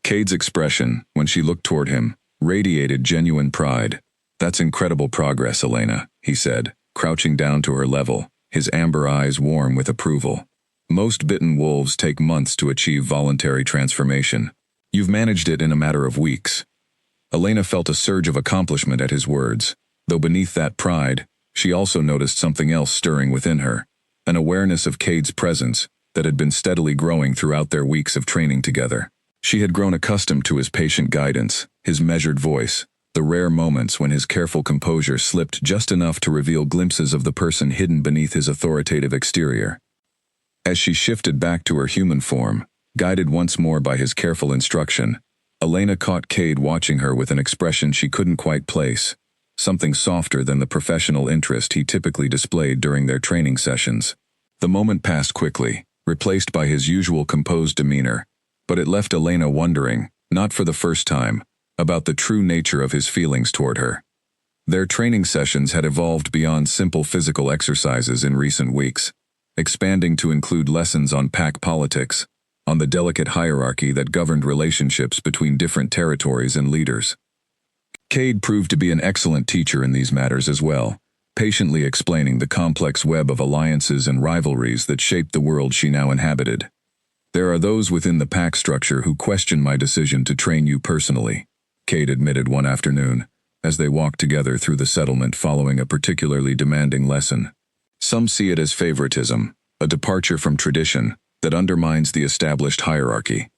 S1: Cade's expression, when she looked toward him, radiated genuine pride. "That's incredible progress, Elena," he said, crouching down to her level, his amber eyes warm with approval. "Most bitten wolves take months to achieve voluntary transformation. You've managed it in a matter of weeks." Elena felt a surge of accomplishment at his words, though beneath that pride, she also noticed something else stirring within her, an awareness of Cade's presence that had been steadily growing throughout their weeks of training together. She had grown accustomed to his patient guidance, his measured voice, the rare moments when his careful composure slipped just enough to reveal glimpses of the person hidden beneath his authoritative exterior. As she shifted back to her human form, guided once more by his careful instruction, Elena caught Cade watching her with an expression she couldn't quite place, something softer than the professional interest he typically displayed during their training sessions. The moment passed quickly, replaced by his usual composed demeanor, but it left Elena wondering, not for the first time, about the true nature of his feelings toward her. Their training sessions had evolved beyond simple physical exercises in recent weeks, expanding to include lessons on pack politics, on the delicate hierarchy that governed relationships between different territories and leaders. Cade proved to be an excellent teacher in these matters as well, patiently explaining the complex web of alliances and rivalries that shaped the world she now inhabited. "There are those within the pack structure who question my decision to train you personally," Cade admitted one afternoon, as they walked together through the settlement following a particularly demanding lesson. Some see it as favoritism, a departure from tradition that undermines the established hierarchy.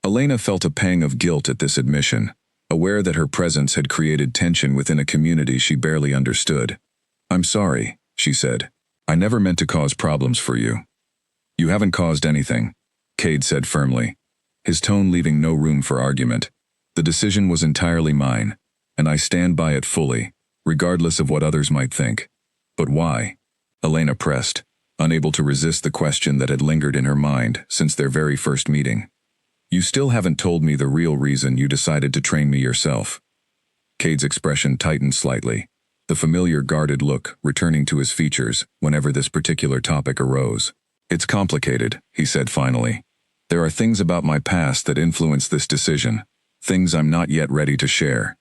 S1: Elena felt a pang of guilt at this admission, aware that her presence had created tension within a community she barely understood. "I'm sorry," she said. "I never meant to cause problems for you." "You haven't caused anything," Cade said firmly, his tone leaving no room for argument. "The decision was entirely mine, and I stand by it fully, regardless of what others might think." "But why?" Elena pressed, unable to resist the question that had lingered in her mind since their very first meeting. "You still haven't told me the real reason you decided to train me yourself." Cade's expression tightened slightly, the familiar guarded look returning to his features whenever this particular topic arose. "It's complicated," he said finally. "There are things about my past that influence this decision, things I'm not yet ready to share."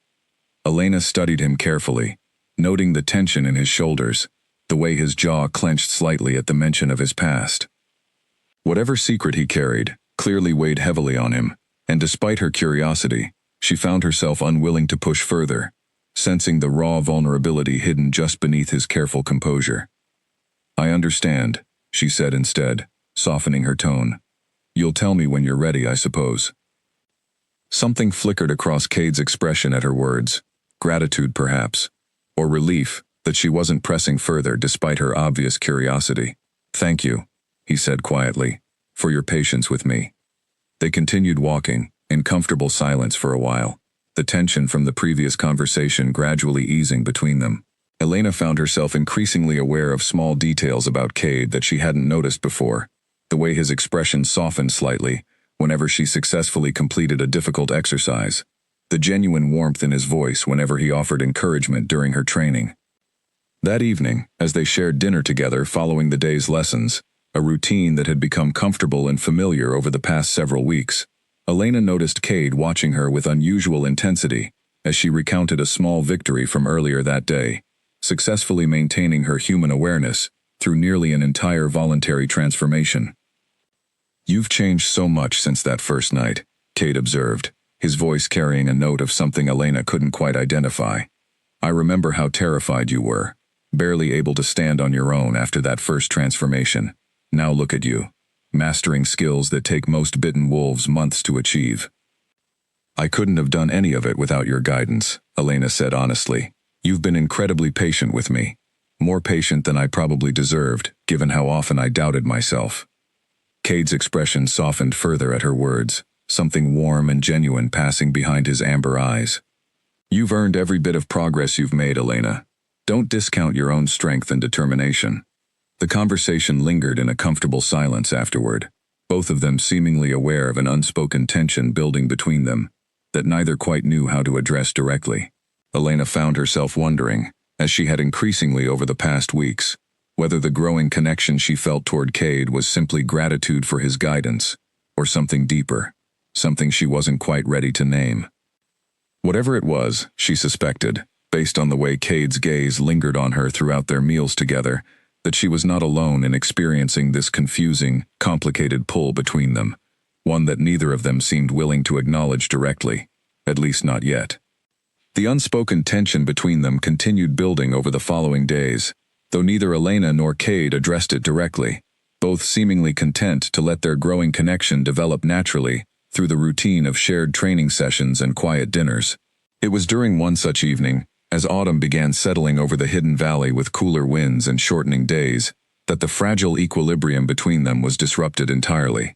S1: Elena studied him carefully, noting the tension in his shoulders, the way his jaw clenched slightly at the mention of his past. Whatever secret he carried clearly weighed heavily on him, and despite her curiosity, she found herself unwilling to push further, sensing the raw vulnerability hidden just beneath his careful composure. "I understand," she said instead, softening her tone. "You'll tell me when you're ready, I suppose." Something flickered across Cade's expression at her words, gratitude perhaps, or relief that she wasn't pressing further despite her obvious curiosity. "Thank you," he said quietly, "for your patience with me." They continued walking, in comfortable silence for a while, the tension from the previous conversation gradually easing between them. Elena found herself increasingly aware of small details about Cade that she hadn't noticed before, the way his expression softened slightly whenever she successfully completed a difficult exercise, the genuine warmth in his voice whenever he offered encouragement during her training. That evening, as they shared dinner together following the day's lessons, a routine that had become comfortable and familiar over the past several weeks, Elena noticed Cade watching her with unusual intensity as she recounted a small victory from earlier that day, successfully maintaining her human awareness through nearly an entire voluntary transformation. "You've changed so much since that first night," Cade observed, his voice carrying a note of something Elena couldn't quite identify. "I remember how terrified you were, barely able to stand on your own after that first transformation. Now look at you, mastering skills that take most bitten wolves months to achieve." "I couldn't have done any of it without your guidance," Elena said honestly. "You've been incredibly patient with me, more patient than I probably deserved, given how often I doubted myself." Cade's expression softened further at her words, something warm and genuine passing behind his amber eyes. "You've earned every bit of progress you've made, Elena. Don't discount your own strength and determination." The conversation lingered in a comfortable silence afterward, both of them seemingly aware of an unspoken tension building between them that neither quite knew how to address directly. Elena found herself wondering, as she had increasingly over the past weeks, whether the growing connection she felt toward Cade was simply gratitude for his guidance, or something deeper, something she wasn't quite ready to name. Whatever it was, she suspected, based on the way Cade's gaze lingered on her throughout their meals together, that she was not alone in experiencing this confusing, complicated pull between them, one that neither of them seemed willing to acknowledge directly, at least not yet. The unspoken tension between them continued building over the following days, though neither Elena nor Cade addressed it directly, both seemingly content to let their growing connection develop naturally through the routine of shared training sessions and quiet dinners. It was during one such evening, as autumn began settling over the hidden valley with cooler winds and shortening days, that the fragile equilibrium between them was disrupted entirely.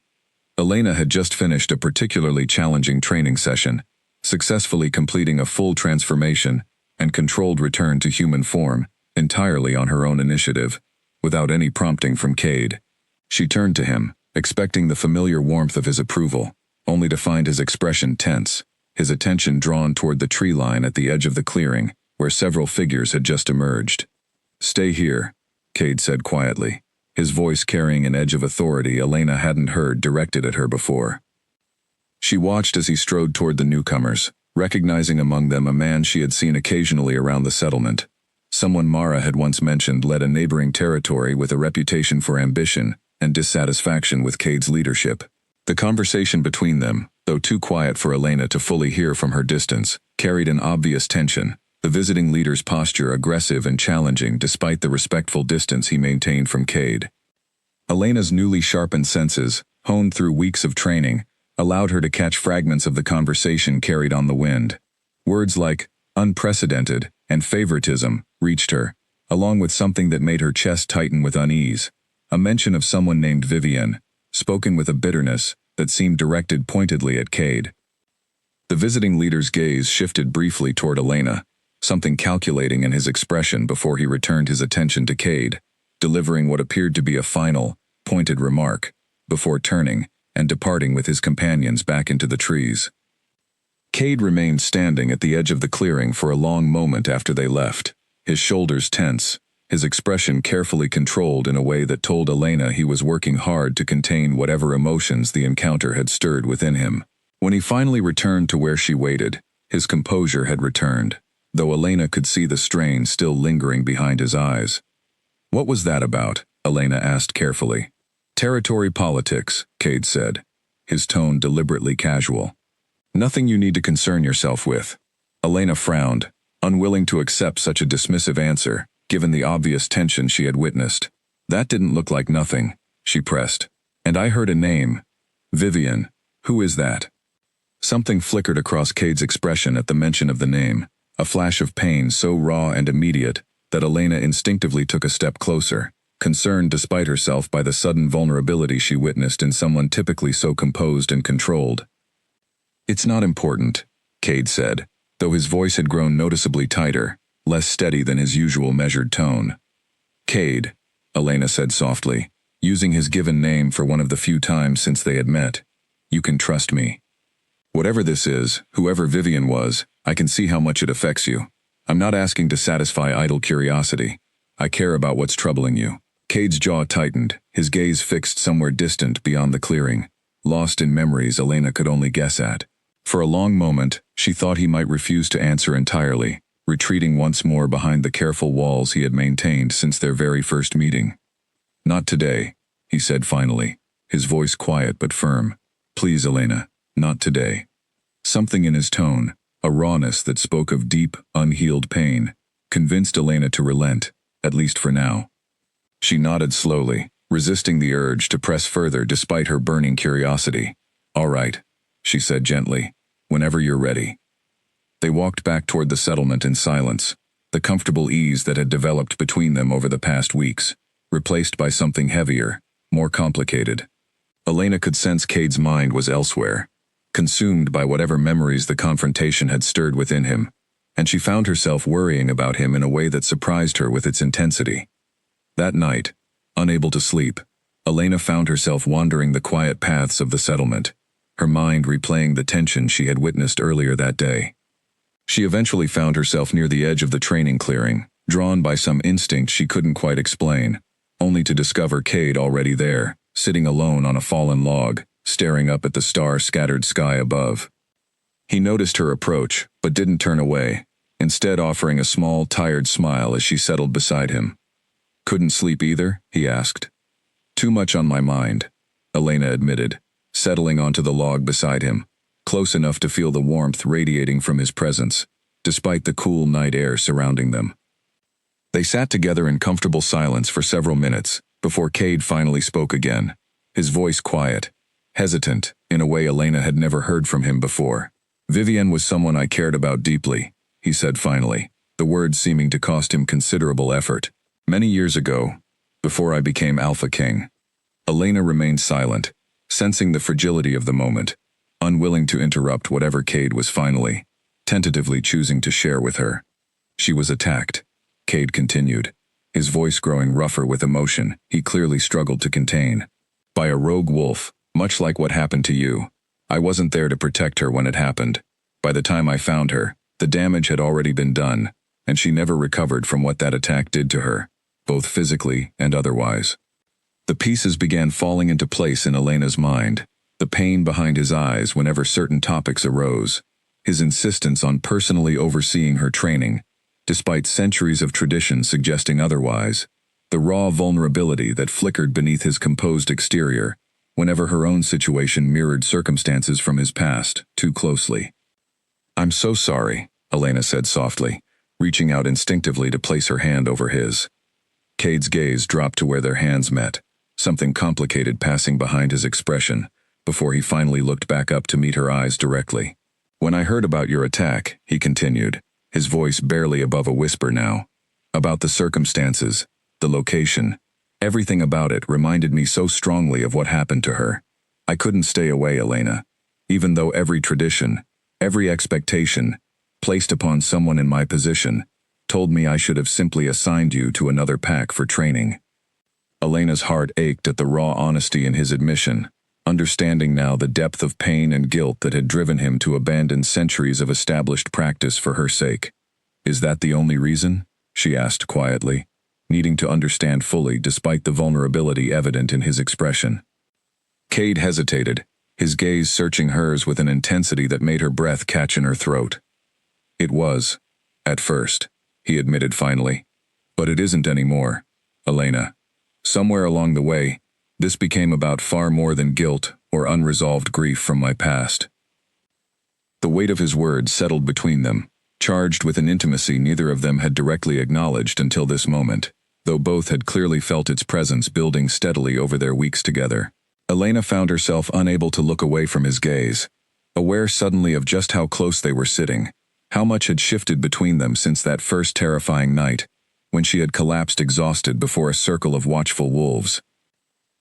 S1: Elena had just finished a particularly challenging training session, successfully completing a full transformation and controlled return to human form, entirely on her own initiative, without any prompting from Cade. She turned to him, expecting the familiar warmth of his approval, only to find his expression tense, his attention drawn toward the tree line at the edge of the clearing, where several figures had just emerged. "Stay here," Cade said quietly, his voice carrying an edge of authority Elena hadn't heard directed at her before. She watched as he strode toward the newcomers, recognizing among them a man she had seen occasionally around the settlement. Someone Mara had once mentioned led a neighboring territory with a reputation for ambition and dissatisfaction with Cade's leadership. The conversation between them, though too quiet for Elena to fully hear from her distance, carried an obvious tension, the visiting leader's posture aggressive and challenging despite the respectful distance he maintained from Cade. Elena's newly sharpened senses, honed through weeks of training, allowed her to catch fragments of the conversation carried on the wind. Words like unprecedented and favoritism reached her, along with something that made her chest tighten with unease. A mention of someone named Vivian, spoken with a bitterness that seemed directed pointedly at Cade. The visiting leader's gaze shifted briefly toward Elena, something calculating in his expression before he returned his attention to Cade, delivering what appeared to be a final, pointed remark, before turning and departing with his companions back into the trees. Cade remained standing at the edge of the clearing for a long moment after they left, his shoulders tense, his expression carefully controlled in a way that told Elena he was working hard to contain whatever emotions the encounter had stirred within him. When he finally returned to where she waited, his composure had returned, though Elena could see the strain still lingering behind his eyes. "What was that about?" Elena asked carefully. "Territory politics," Cade said, his tone deliberately casual. "Nothing you need to concern yourself with." Elena frowned, unwilling to accept such a dismissive answer, given the obvious tension she had witnessed. "That didn't look like nothing," she pressed. "And I heard a name. Vivian. Who is that?" Something flickered across Cade's expression at the mention of the name, a flash of pain so raw and immediate that Elena instinctively took a step closer, concerned despite herself by the sudden vulnerability she witnessed in someone typically so composed and controlled. "It's not important," Cade said, though his voice had grown noticeably tighter, less steady than his usual measured tone. "Cade," Elena said softly, using his given name for one of the few times since they had met. "You can trust me. Whatever this is, whoever Vivian was, I can see how much it affects you. I'm not asking to satisfy idle curiosity. I care about what's troubling you." Cade's jaw tightened, his gaze fixed somewhere distant beyond the clearing, lost in memories Elena could only guess at. For a long moment, she thought he might refuse to answer entirely, retreating once more behind the careful walls he had maintained since their very first meeting. "Not today," he said finally, his voice quiet but firm. "Please, Elena, not today." Something in his tone, a rawness that spoke of deep, unhealed pain, convinced Elena to relent, at least for now. She nodded slowly, resisting the urge to press further despite her burning curiosity. "All right," she said gently, "whenever you're ready." They walked back toward the settlement in silence, the comfortable ease that had developed between them over the past weeks, replaced by something heavier, more complicated. Elena could sense Cade's mind was elsewhere, consumed by whatever memories the confrontation had stirred within him, and she found herself worrying about him in a way that surprised her with its intensity. That night, unable to sleep, Elena found herself wandering the quiet paths of the settlement, her mind replaying the tension she had witnessed earlier that day. She eventually found herself near the edge of the training clearing, drawn by some instinct she couldn't quite explain, only to discover Cade already there, sitting alone on a fallen log, staring up at the star-scattered sky above. He noticed her approach, but didn't turn away, instead offering a small, tired smile as she settled beside him. "Couldn't sleep either?" he asked. "Too much on my mind," Elena admitted, settling onto the log beside him, close enough to feel the warmth radiating from his presence, despite the cool night air surrounding them. They sat together in comfortable silence for several minutes, before Cade finally spoke again, his voice quiet, hesitant, in a way Elena had never heard from him before. "Vivian was someone I cared about deeply," he said finally, the words seeming to cost him considerable effort. "Many years ago, before I became Alpha King." Elena remained silent, sensing the fragility of the moment, unwilling to interrupt whatever Cade was finally, tentatively choosing to share with her. "She was attacked," Cade continued, his voice growing rougher with emotion he clearly struggled to contain. "By a rogue wolf, much like what happened to you. I wasn't there to protect her when it happened. By the time I found her, the damage had already been done, and she never recovered from what that attack did to her, both physically and otherwise." The pieces began falling into place in Elena's mind, the pain behind his eyes whenever certain topics arose, his insistence on personally overseeing her training, despite centuries of tradition suggesting otherwise, the raw vulnerability that flickered beneath his composed exterior, whenever her own situation mirrored circumstances from his past too closely. "I'm so sorry," Elena said softly, reaching out instinctively to place her hand over his. Cade's gaze dropped to where their hands met, something complicated passing behind his expression, before he finally looked back up to meet her eyes directly. "When I heard about your attack," he continued, his voice barely above a whisper now, "about the circumstances, the location, everything about it reminded me so strongly of what happened to her. I couldn't stay away, Elena. Even though every tradition, every expectation, placed upon someone in my position, told me I should have simply assigned you to another pack for training." Elena's heart ached at the raw honesty in his admission, understanding now the depth of pain and guilt that had driven him to abandon centuries of established practice for her sake. "Is that the only reason?" she asked quietly, needing to understand fully despite the vulnerability evident in his expression. Cade hesitated, his gaze searching hers with an intensity that made her breath catch in her throat. "It was, at first," he admitted finally. "But it isn't anymore, Elena. Somewhere along the way, this became about far more than guilt or unresolved grief from my past." The weight of his words settled between them, charged with an intimacy neither of them had directly acknowledged until this moment, though both had clearly felt its presence building steadily over their weeks together. Elena found herself unable to look away from his gaze, aware suddenly of just how close they were sitting, how much had shifted between them since that first terrifying night, when she had collapsed exhausted before a circle of watchful wolves.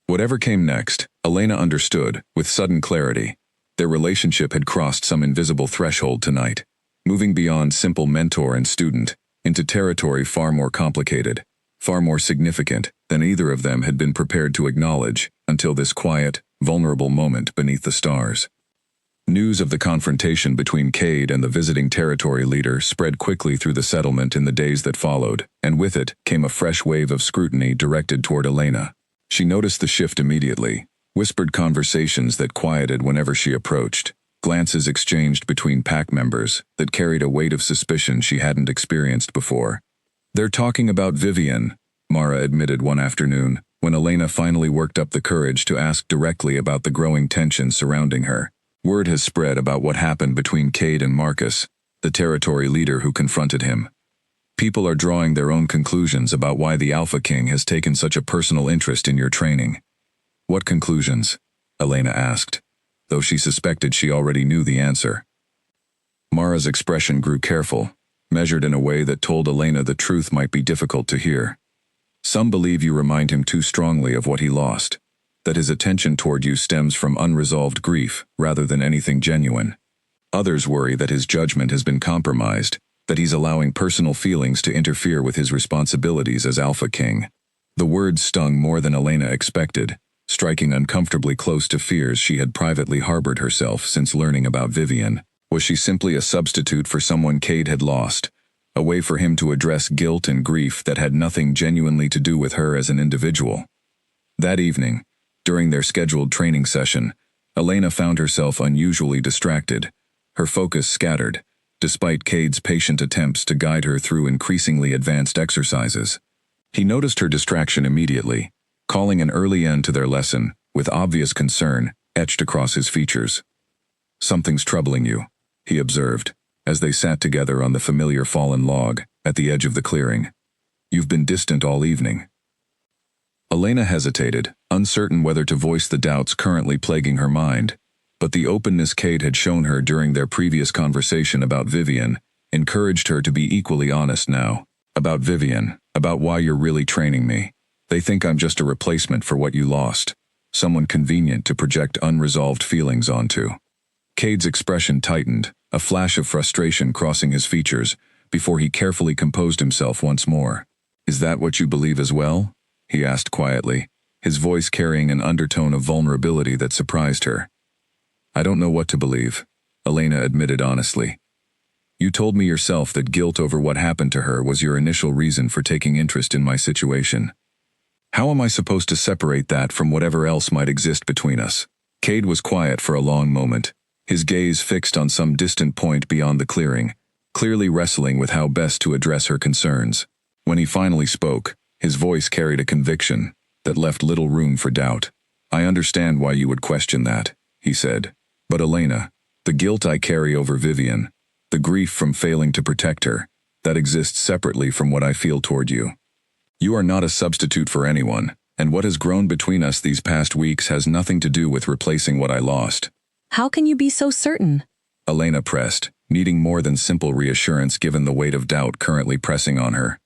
S1: Whatever came next, Elena understood, with sudden clarity. Their relationship had crossed some invisible threshold tonight, moving beyond simple mentor and student, into territory far more complicated, far more significant than either of them had been prepared to acknowledge until this quiet, vulnerable moment beneath the stars. News of the confrontation between Cade and the visiting territory leader spread quickly through the settlement in the days that followed, and with it came a fresh wave of scrutiny directed toward Elena. She noticed the shift immediately, whispered conversations that quieted whenever she approached, glances exchanged between pack members that carried a weight of suspicion she hadn't experienced before. "They're talking about Vivian," Mara admitted one afternoon, when Elena finally worked up the courage to ask directly about the growing tension surrounding her. "Word has spread about what happened between Cade and Marcus, the territory leader who confronted him. People are drawing their own conclusions about why the Alpha King has taken such a personal interest in your training." "What conclusions?" Elena asked, though she suspected she already knew the answer. Mara's expression grew careful, measured in a way that told Elena the truth might be difficult to hear. "Some believe you remind him too strongly of what he lost, that his attention toward you stems from unresolved grief rather than anything genuine. Others worry that his judgment has been compromised, that he's allowing personal feelings to interfere with his responsibilities as Alpha King." The words stung more than Elena expected, striking uncomfortably close to fears she had privately harbored herself since learning about Vivian. Was she simply a substitute for someone Cade had lost, a way for him to address guilt and grief that had nothing genuinely to do with her as an individual? That evening, during their scheduled training session, Elena found herself unusually distracted, her focus scattered, despite Cade's patient attempts to guide her through increasingly advanced exercises. He noticed her distraction immediately, calling an early end to their lesson, with obvious concern etched across his features. "Something's troubling you," he observed, as they sat together on the familiar fallen log at the edge of the clearing. "You've been distant all evening." Elena hesitated, uncertain whether to voice the doubts currently plaguing her mind, but the openness Cade had shown her during their previous conversation about Vivian encouraged her to be equally honest now. "About Vivian, about why you're really training me. They think I'm just a replacement for what you lost, someone convenient to project unresolved feelings onto." Cade's expression tightened, a flash of frustration crossing his features, before he carefully composed himself once more. "Is that what you believe as well?" he asked quietly, his voice carrying an undertone of vulnerability that surprised her. "I don't know what to believe," Elena admitted honestly. "You told me yourself that guilt over what happened to her was your initial reason for taking interest in my situation. How am I supposed to separate that from whatever else might exist between us?" Cade was quiet for a long moment, his gaze fixed on some distant point beyond the clearing, clearly wrestling with how best to address her concerns. When he finally spoke, his voice carried a conviction that left little room for doubt. "I understand why you would question that," he said. "But Elena, the guilt I carry over Vivian, the grief from failing to protect her, that exists separately from what I feel toward you. You are not a substitute for anyone, and what has grown between us these past weeks has nothing to do with replacing what I lost.
S2: How can you be so certain?
S1: Elena pressed, needing more than simple reassurance given the weight of doubt currently pressing on her.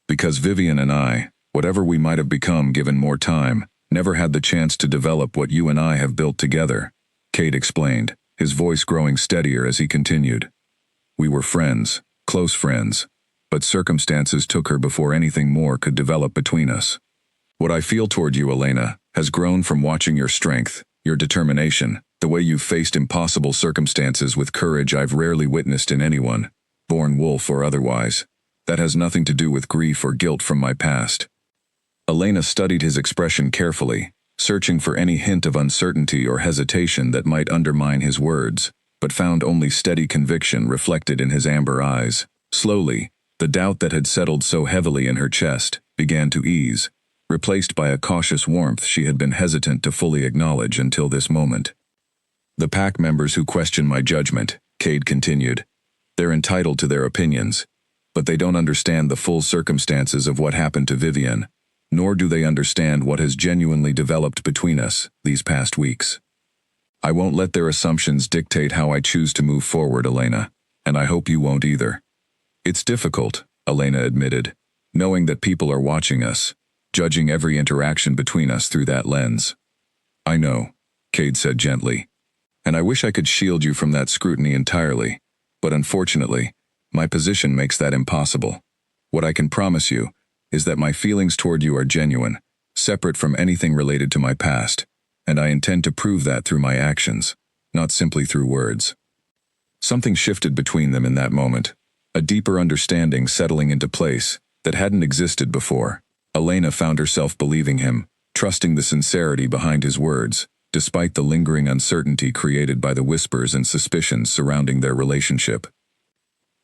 S1: Because Vivian and I, whatever we might have become given more time, never had the chance to develop what you and I have built together, Cade explained, his voice growing steadier as he continued. We were friends, close friends, but circumstances took her before anything more could develop between us. What I feel toward you, Elena, has grown from watching your strength, your determination, the way you've faced impossible circumstances with courage I've rarely witnessed in anyone, born wolf or otherwise. That has nothing to do with grief or guilt from my past. Elena studied his expression carefully, searching for any hint of uncertainty or hesitation that might undermine his words, but found only steady conviction reflected in his amber eyes. Slowly, the doubt that had settled so heavily in her chest began to ease, replaced by a cautious warmth she had been hesitant to fully acknowledge until this moment. The pack members who question my judgment, Cade continued, they're entitled to their opinions, but they don't understand the full circumstances of what happened to Vivian, nor do they understand what has genuinely developed between us these past weeks. I won't let their assumptions dictate how I choose to move forward, Elena, and I hope you won't either. It's difficult, Elena admitted, knowing that people are watching us, judging every interaction between us through that lens. I know, Cade said gently, and I wish I could shield you from that scrutiny entirely, but unfortunately, my position makes that impossible. What I can promise you is that my feelings toward you are genuine, separate from anything related to my past, and I intend to prove that through my actions, not simply through words. Something shifted between them in that moment, a deeper understanding settling into place that hadn't existed before. Elena found herself believing him, trusting the sincerity behind his words, despite the lingering uncertainty created by the whispers and suspicions surrounding their relationship.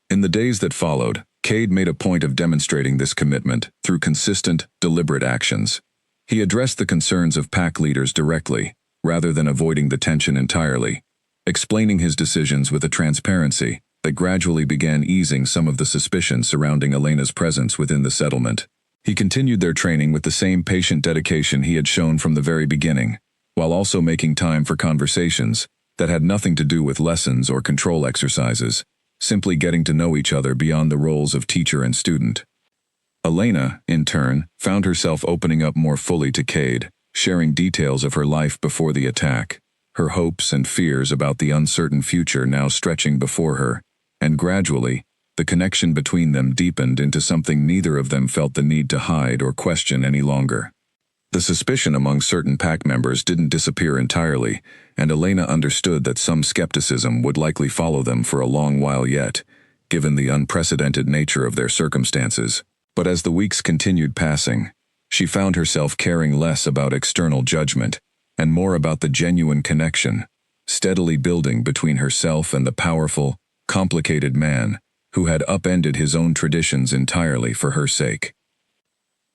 S1: In the days that followed, Cade made a point of demonstrating this commitment through consistent, deliberate actions. He addressed the concerns of pack leaders directly, rather than avoiding the tension entirely, explaining his decisions with a transparency that gradually began easing some of the suspicion surrounding Elena's presence within the settlement. He continued their training with the same patient dedication he had shown from the very beginning, while also making time for conversations that had nothing to do with lessons or control exercises, simply getting to know each other beyond the roles of teacher and student. Elena, in turn, found herself opening up more fully to Cade, sharing details of her life before the attack, her hopes and fears about the uncertain future now stretching before her, and gradually, the connection between them deepened into something neither of them felt the need to hide or question any longer. The suspicion among certain pack members didn't disappear entirely, and Elena understood that some skepticism would likely follow them for a long while yet, given the unprecedented nature of their circumstances. But as the weeks continued passing, she found herself caring less about external judgment and more about the genuine connection, steadily building between herself and the powerful, complicated man who had upended his own traditions entirely for her sake.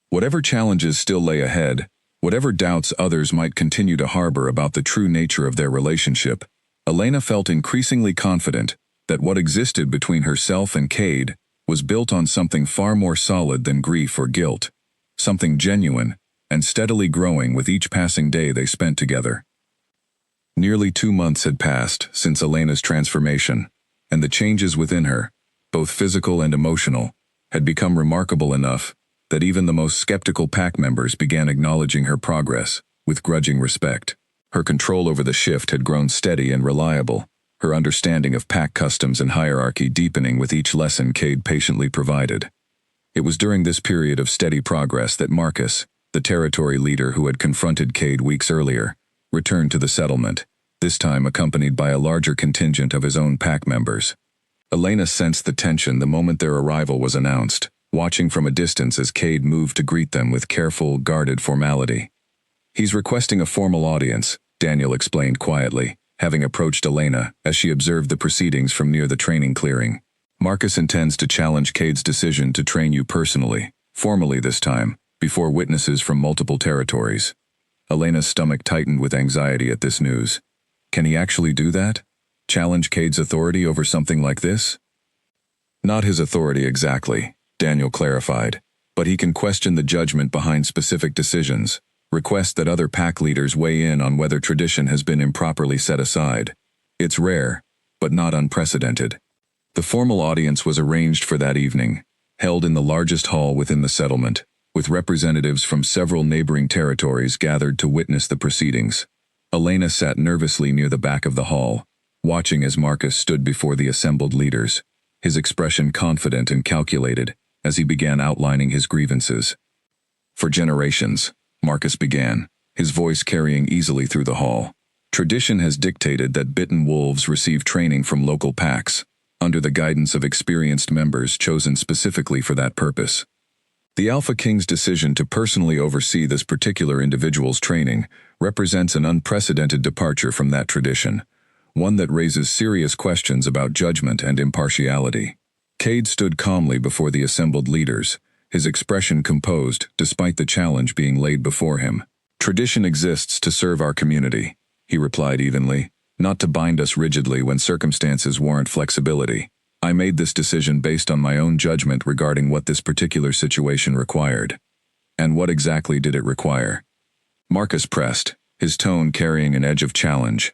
S1: Whatever challenges still lay ahead, whatever doubts others might continue to harbor about the true nature of their relationship, Elena felt increasingly confident that what existed between herself and Cade was built on something far more solid than grief or guilt, something genuine and steadily growing with each passing day they spent together. Nearly 2 months had passed since Elena's transformation, and the changes within her, both physical and emotional, had become remarkable enough that even the most skeptical pack members began acknowledging her progress with grudging respect. Her control over the shift had grown steady and reliable, her understanding of pack customs and hierarchy deepening with each lesson Cade patiently provided. It was during this period of steady progress that Marcus, the territory leader who had confronted Cade weeks earlier, returned to the settlement, this time accompanied by a larger contingent of his own pack members. Elena sensed the tension the moment their arrival was announced, watching from a distance as Cade moved to greet them with careful, guarded formality. "He's requesting a formal audience," Daniel explained quietly, having approached Elena as she observed the proceedings from near the training clearing. "Marcus intends to challenge Cade's decision to train you personally, formally this time, before witnesses from multiple territories." Elena's stomach tightened with anxiety at this news. Can he actually do that? Challenge Cade's authority over something like this? Not his authority exactly, Daniel clarified, but he can question the judgment behind specific decisions, request that other pack leaders weigh in on whether tradition has been improperly set aside. It's rare, but not unprecedented. The formal audience was arranged for that evening, held in the largest hall within the settlement, with representatives from several neighboring territories gathered to witness the proceedings. Elena sat nervously near the back of the hall, watching as Marcus stood before the assembled leaders, his expression confident and calculated as he began outlining his grievances. For generations, Marcus began, his voice carrying easily through the hall. Tradition has dictated that Bitten wolves receive training from local packs, under the guidance of experienced members chosen specifically for that purpose. The Alpha King's decision to personally oversee this particular individual's training represents an unprecedented departure from that tradition, one that raises serious questions about judgment and impartiality. Cade stood calmly before the assembled leaders, his expression composed despite the challenge being laid before him. "Tradition exists to serve our community," he replied evenly, "not to bind us rigidly when circumstances warrant flexibility. I made this decision based on my own judgment regarding what this particular situation required." "And what exactly did it require?" Marcus pressed, his tone carrying an edge of challenge.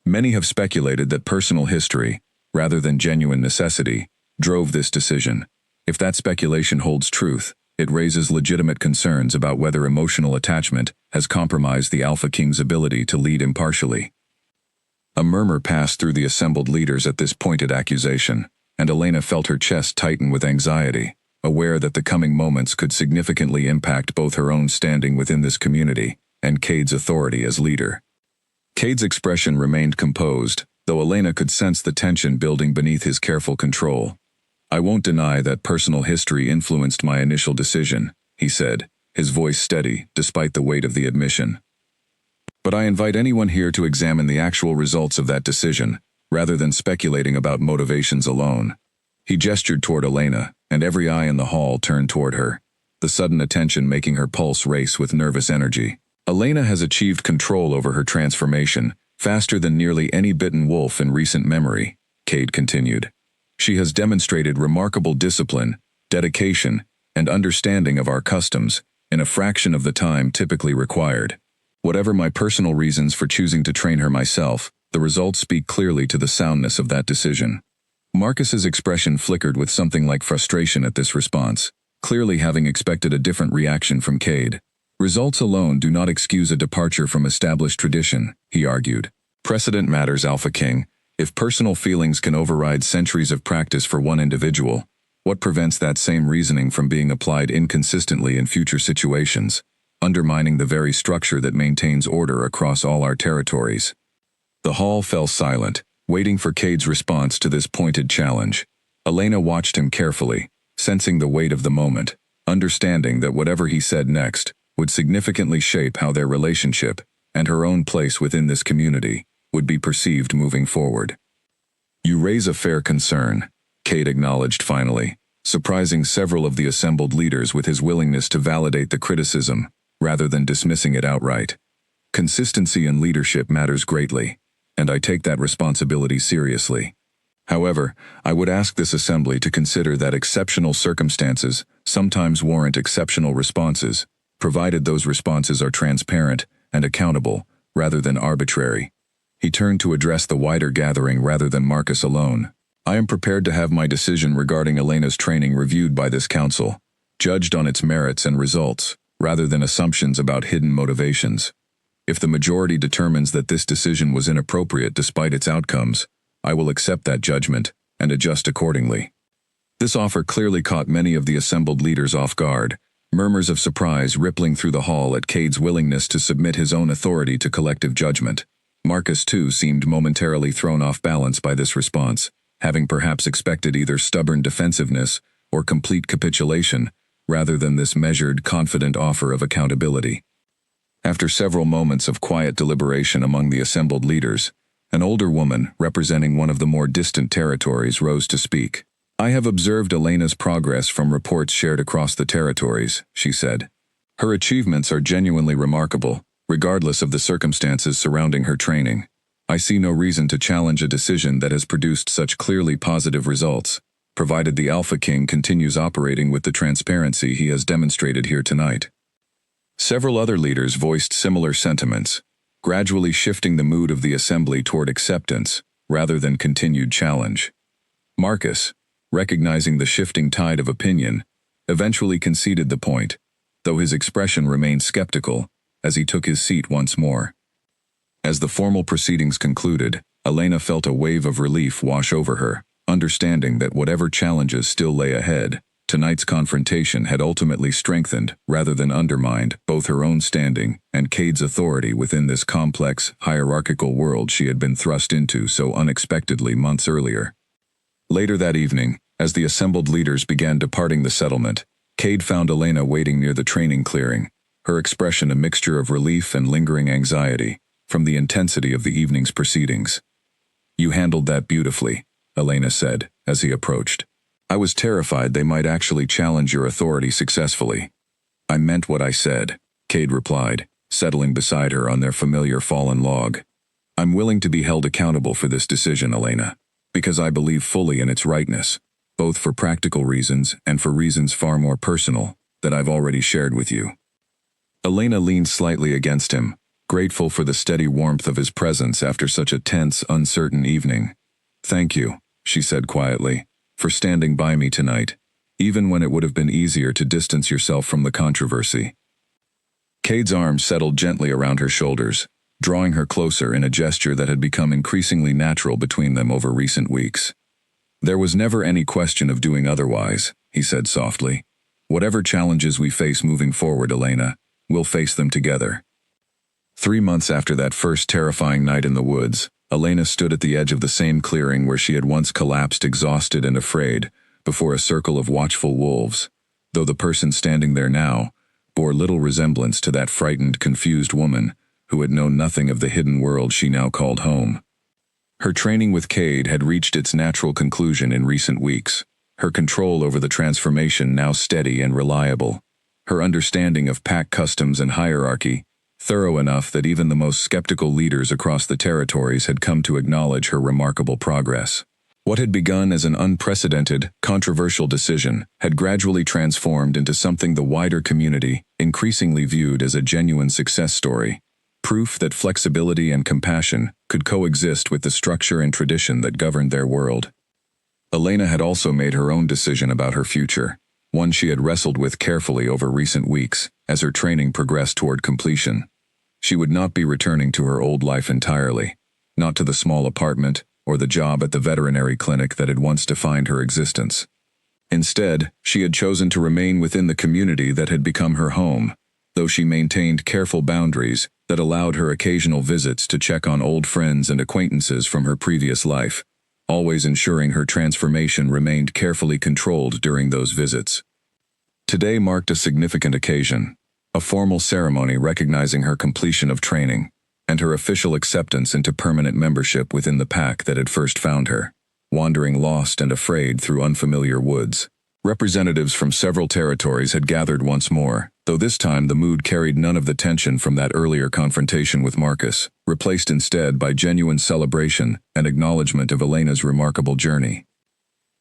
S1: "Many have speculated that personal history, rather than genuine necessity, drove this decision. If that speculation holds truth, it raises legitimate concerns about whether emotional attachment has compromised the Alpha King's ability to lead impartially." A murmur passed through the assembled leaders at this pointed accusation, and Elena felt her chest tighten with anxiety, aware that the coming moments could significantly impact both her own standing within this community and Cade's authority as leader. Cade's expression remained composed, though Elena could sense the tension building beneath his careful control. "I won't deny that personal history influenced my initial decision," he said, his voice steady despite the weight of the admission. "But I invite anyone here to examine the actual results of that decision, rather than speculating about motivations alone." He gestured toward Elena, and every eye in the hall turned toward her, the sudden attention making her pulse race with nervous energy. "Elena has achieved control over her transformation, faster than nearly any bitten wolf in recent memory," Cade continued. "She has demonstrated remarkable discipline, dedication, and understanding of our customs, in a fraction of the time typically required. Whatever my personal reasons for choosing to train her myself, the results speak clearly to the soundness of that decision." Marcus's expression flickered with something like frustration at this response, clearly having expected a different reaction from Cade. "Results alone do not excuse a departure from established tradition," he argued. "Precedent matters, Alpha King. If personal feelings can override centuries of practice for one individual, what prevents that same reasoning from being applied inconsistently in future situations, undermining the very structure that maintains order across all our territories?" The hall fell silent, waiting for Cade's response to this pointed challenge. Elena watched him carefully, sensing the weight of the moment, understanding that whatever he said next would significantly shape how their relationship, and her own place within this community, would be perceived moving forward. "You raise a fair concern," Cade acknowledged finally, surprising several of the assembled leaders with his willingness to validate the criticism, rather than dismissing it outright. "Consistency in leadership matters greatly, and I take that responsibility seriously. However, I would ask this assembly to consider that exceptional circumstances sometimes warrant exceptional responses, provided those responses are transparent and accountable, rather than arbitrary." He turned to address the wider gathering rather than Marcus alone. "I am prepared to have my decision regarding Elena's training reviewed by this council, judged on its merits and results, rather than assumptions about hidden motivations. If the majority determines that this decision was inappropriate despite its outcomes, I will accept that judgment and adjust accordingly." This offer clearly caught many of the assembled leaders off guard, murmurs of surprise rippling through the hall at Cade's willingness to submit his own authority to collective judgment. Marcus, too, seemed momentarily thrown off balance by this response, having perhaps expected either stubborn defensiveness or complete capitulation, rather than this measured, confident offer of accountability. After several moments of quiet deliberation among the assembled leaders, an older woman, representing one of the more distant territories, rose to speak. "I have observed Elena's progress from reports shared across the territories," she said. "Her achievements are genuinely remarkable, regardless of the circumstances surrounding her training. I see no reason to challenge a decision that has produced such clearly positive results. provided the Alpha King continues operating with the transparency he has demonstrated here tonight. Several other leaders voiced similar sentiments, gradually shifting the mood of the assembly toward acceptance rather than continued challenge. Marcus, recognizing the shifting tide of opinion, eventually conceded the point, though his expression remained skeptical as he took his seat once more. As the formal proceedings concluded, Elena felt a wave of relief wash over her, understanding that whatever challenges still lay ahead, tonight's confrontation had ultimately strengthened, rather than undermined, both her own standing and Cade's authority within this complex, hierarchical world she had been thrust into so unexpectedly months earlier. Later that evening, as the assembled leaders began departing the settlement, Cade found Elena waiting near the training clearing, her expression a mixture of relief and lingering anxiety from the intensity of the evening's proceedings. "You handled that beautifully," Elena said, as he approached. "I was terrified they might actually challenge your authority successfully." "I meant what I said," Cade replied, settling beside her on their familiar fallen log. "I'm willing to be held accountable for this decision, Elena, because I believe fully in its rightness, both for practical reasons and for reasons far more personal that I've already shared with you." Elena leaned slightly against him, grateful for the steady warmth of his presence after such a tense, uncertain evening. "Thank you," she said quietly, "for standing by me tonight, even when it would have been easier to distance yourself from the controversy." Cade's arm settled gently around her shoulders, drawing her closer in a gesture that had become increasingly natural between them over recent weeks. "There was never any question of doing otherwise," he said softly. "Whatever challenges we face moving forward, Elena, we'll face them together." 3 months after that first terrifying night in the woods, Elena stood at the edge of the same clearing where she had once collapsed exhausted and afraid, before a circle of watchful wolves, though the person standing there now bore little resemblance to that frightened, confused woman who had known nothing of the hidden world she now called home. Her training with Cade had reached its natural conclusion in recent weeks, her control over the transformation now steady and reliable, her understanding of pack customs and hierarchy thorough enough that even the most skeptical leaders across the territories had come to acknowledge her remarkable progress. What had begun as an unprecedented, controversial decision had gradually transformed into something the wider community increasingly viewed as a genuine success story, proof that flexibility and compassion could coexist with the structure and tradition that governed their world. Elena had also made her own decision about her future, one she had wrestled with carefully over recent weeks as her training progressed toward completion. She would not be returning to her old life entirely, not to the small apartment or the job at the veterinary clinic that had once defined her existence. Instead, she had chosen to remain within the community that had become her home, though she maintained careful boundaries that allowed her occasional visits to check on old friends and acquaintances from her previous life, always ensuring her transformation remained carefully controlled during those visits. Today marked a significant occasion, a formal ceremony recognizing her completion of training and her official acceptance into permanent membership within the pack that had first found her, wandering lost and afraid through unfamiliar woods. Representatives from several territories had gathered once more, though this time the mood carried none of the tension from that earlier confrontation with Marcus, replaced instead by genuine celebration and acknowledgement of Elena's remarkable journey.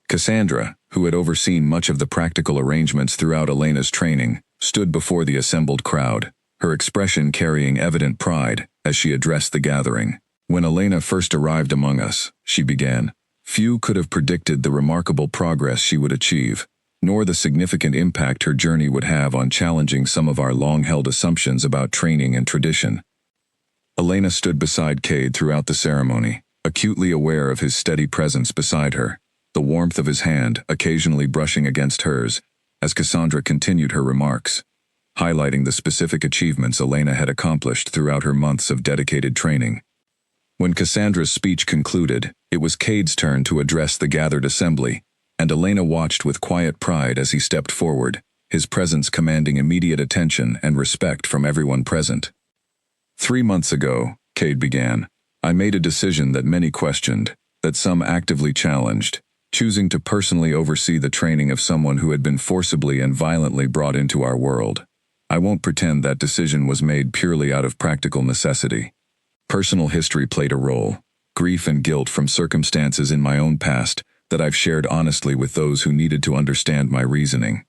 S1: Cassandra, who had overseen much of the practical arrangements throughout Elena's training, stood before the assembled crowd, her expression carrying evident pride as she addressed the gathering. "When Elena first arrived among us," she began, "few could have predicted the remarkable progress she would achieve, nor the significant impact her journey would have on challenging some of our long-held assumptions about training and tradition." Elena stood beside Cade throughout the ceremony, acutely aware of his steady presence beside her, the warmth of his hand occasionally brushing against hers, as Cassandra continued her remarks, highlighting the specific achievements Elena had accomplished throughout her months of dedicated training. When Cassandra's speech concluded, it was Cade's turn to address the gathered assembly, and Elena watched with quiet pride as he stepped forward, his presence commanding immediate attention and respect from everyone present. 3 months ago, Cade began, I made a decision that many questioned, that some actively challenged, choosing to personally oversee the training of someone who had been forcibly and violently brought into our world. I won't pretend that decision was made purely out of practical necessity. Personal history played a role. Grief and guilt from circumstances in my own past that I've shared honestly with those who needed to understand my reasoning."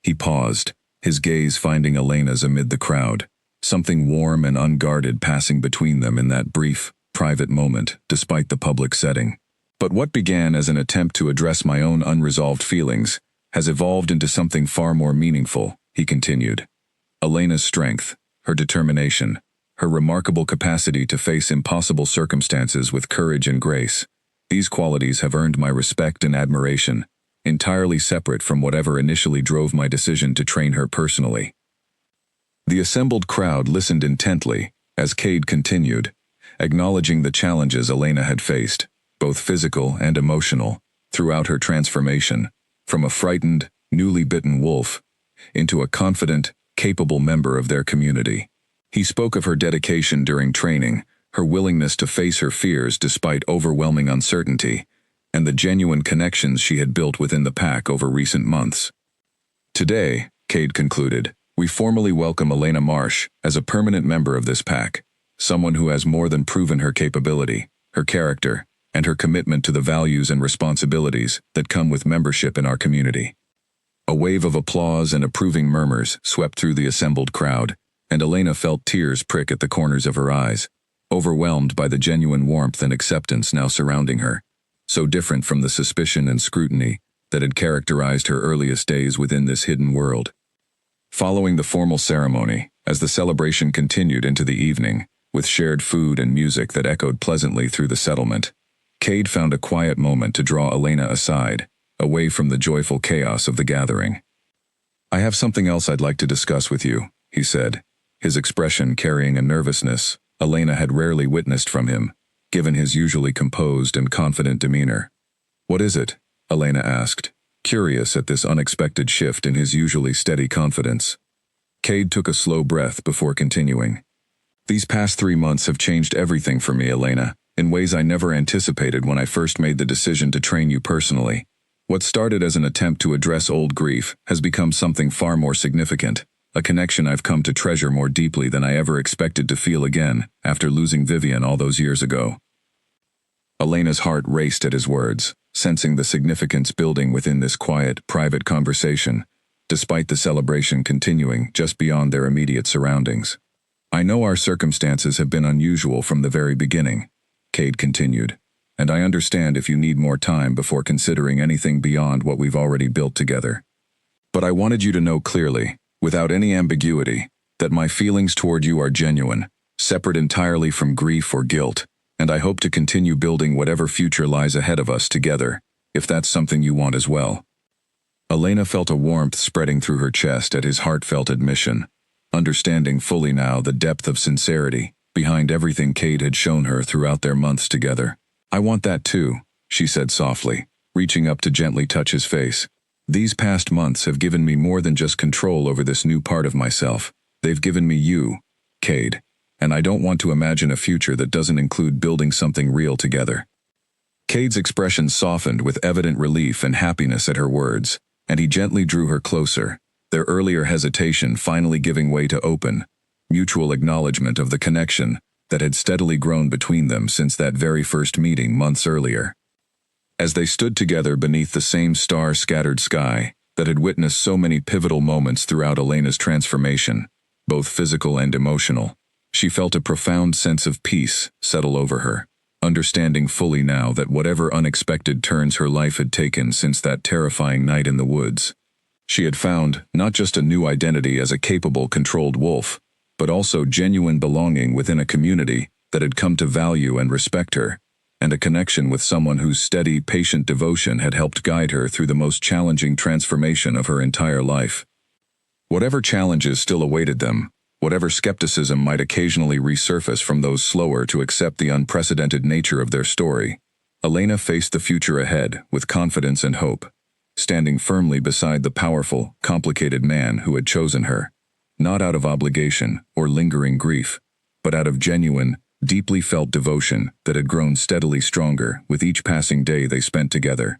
S1: He paused, his gaze finding Elena's amid the crowd, something warm and unguarded passing between them in that brief, private moment, despite the public setting. "But what began as an attempt to address my own unresolved feelings has evolved into something far more meaningful," he continued. "Elena's strength, her determination, her remarkable capacity to face impossible circumstances with courage and grace, these qualities have earned my respect and admiration, entirely separate from whatever initially drove my decision to train her personally." The assembled crowd listened intently as Cade continued, acknowledging the challenges Elena had faced, both physical and emotional, throughout her transformation, from a frightened, newly bitten wolf into a confident, capable member of their community. He spoke of her dedication during training, her willingness to face her fears despite overwhelming uncertainty, and the genuine connections she had built within the pack over recent months. "Today," Cade concluded, "we formally welcome Elena Marsh as a permanent member of this pack, someone who has more than proven her capability, her character, and her commitment to the values and responsibilities that come with membership in our community." A wave of applause and approving murmurs swept through the assembled crowd, and Elena felt tears prick at the corners of her eyes, overwhelmed by the genuine warmth and acceptance now surrounding her, so different from the suspicion and scrutiny that had characterized her earliest days within this hidden world. Following the formal ceremony, as the celebration continued into the evening, with shared food and music that echoed pleasantly through the settlement, Cade found a quiet moment to draw Elena aside, away from the joyful chaos of the gathering. "I have something else I'd like to discuss with you," he said, his expression carrying a nervousness Elena had rarely witnessed from him, given his usually composed and confident demeanor. "What is it?" Elena asked, curious at this unexpected shift in his usually steady confidence. Cade took a slow breath before continuing. "These past 3 months have changed everything for me, Elena, in ways I never anticipated when I first made the decision to train you personally. What started as an attempt to address old grief has become something far more significant, a connection I've come to treasure more deeply than I ever expected to feel again after losing Vivian all those years ago." Elena's heart raced at his words, sensing the significance building within this quiet, private conversation, despite the celebration continuing just beyond their immediate surroundings. "I know our circumstances have been unusual from the very beginning," Cade continued, "and I understand if you need more time before considering anything beyond what we've already built together. But I wanted you to know clearly, without any ambiguity, that my feelings toward you are genuine, separate entirely from grief or guilt, and I hope to continue building whatever future lies ahead of us together, if that's something you want as well." Elena felt a warmth spreading through her chest at his heartfelt admission, understanding fully now the depth of sincerity behind everything Cade had shown her throughout their months together. "I want that too," she said softly, reaching up to gently touch his face. "These past months have given me more than just control over this new part of myself. They've given me you, Cade, and I don't want to imagine a future that doesn't include building something real together." Cade's expression softened with evident relief and happiness at her words, and he gently drew her closer, their earlier hesitation finally giving way to open, mutual acknowledgement of the connection that had steadily grown between them since that very first meeting months earlier. As they stood together beneath the same star-scattered sky that had witnessed so many pivotal moments throughout Elena's transformation, both physical and emotional, she felt a profound sense of peace settle over her, understanding fully now that whatever unexpected turns her life had taken since that terrifying night in the woods, she had found not just a new identity as a capable, controlled wolf, but also genuine belonging within a community that had come to value and respect her, and a connection with someone whose steady, patient devotion had helped guide her through the most challenging transformation of her entire life. Whatever challenges still awaited them, whatever skepticism might occasionally resurface from those slower to accept the unprecedented nature of their story, Elena faced the future ahead with confidence and hope, standing firmly beside the powerful, complicated man who had chosen her, not out of obligation or lingering grief, but out of genuine, deeply felt devotion that had grown steadily stronger with each passing day they spent together.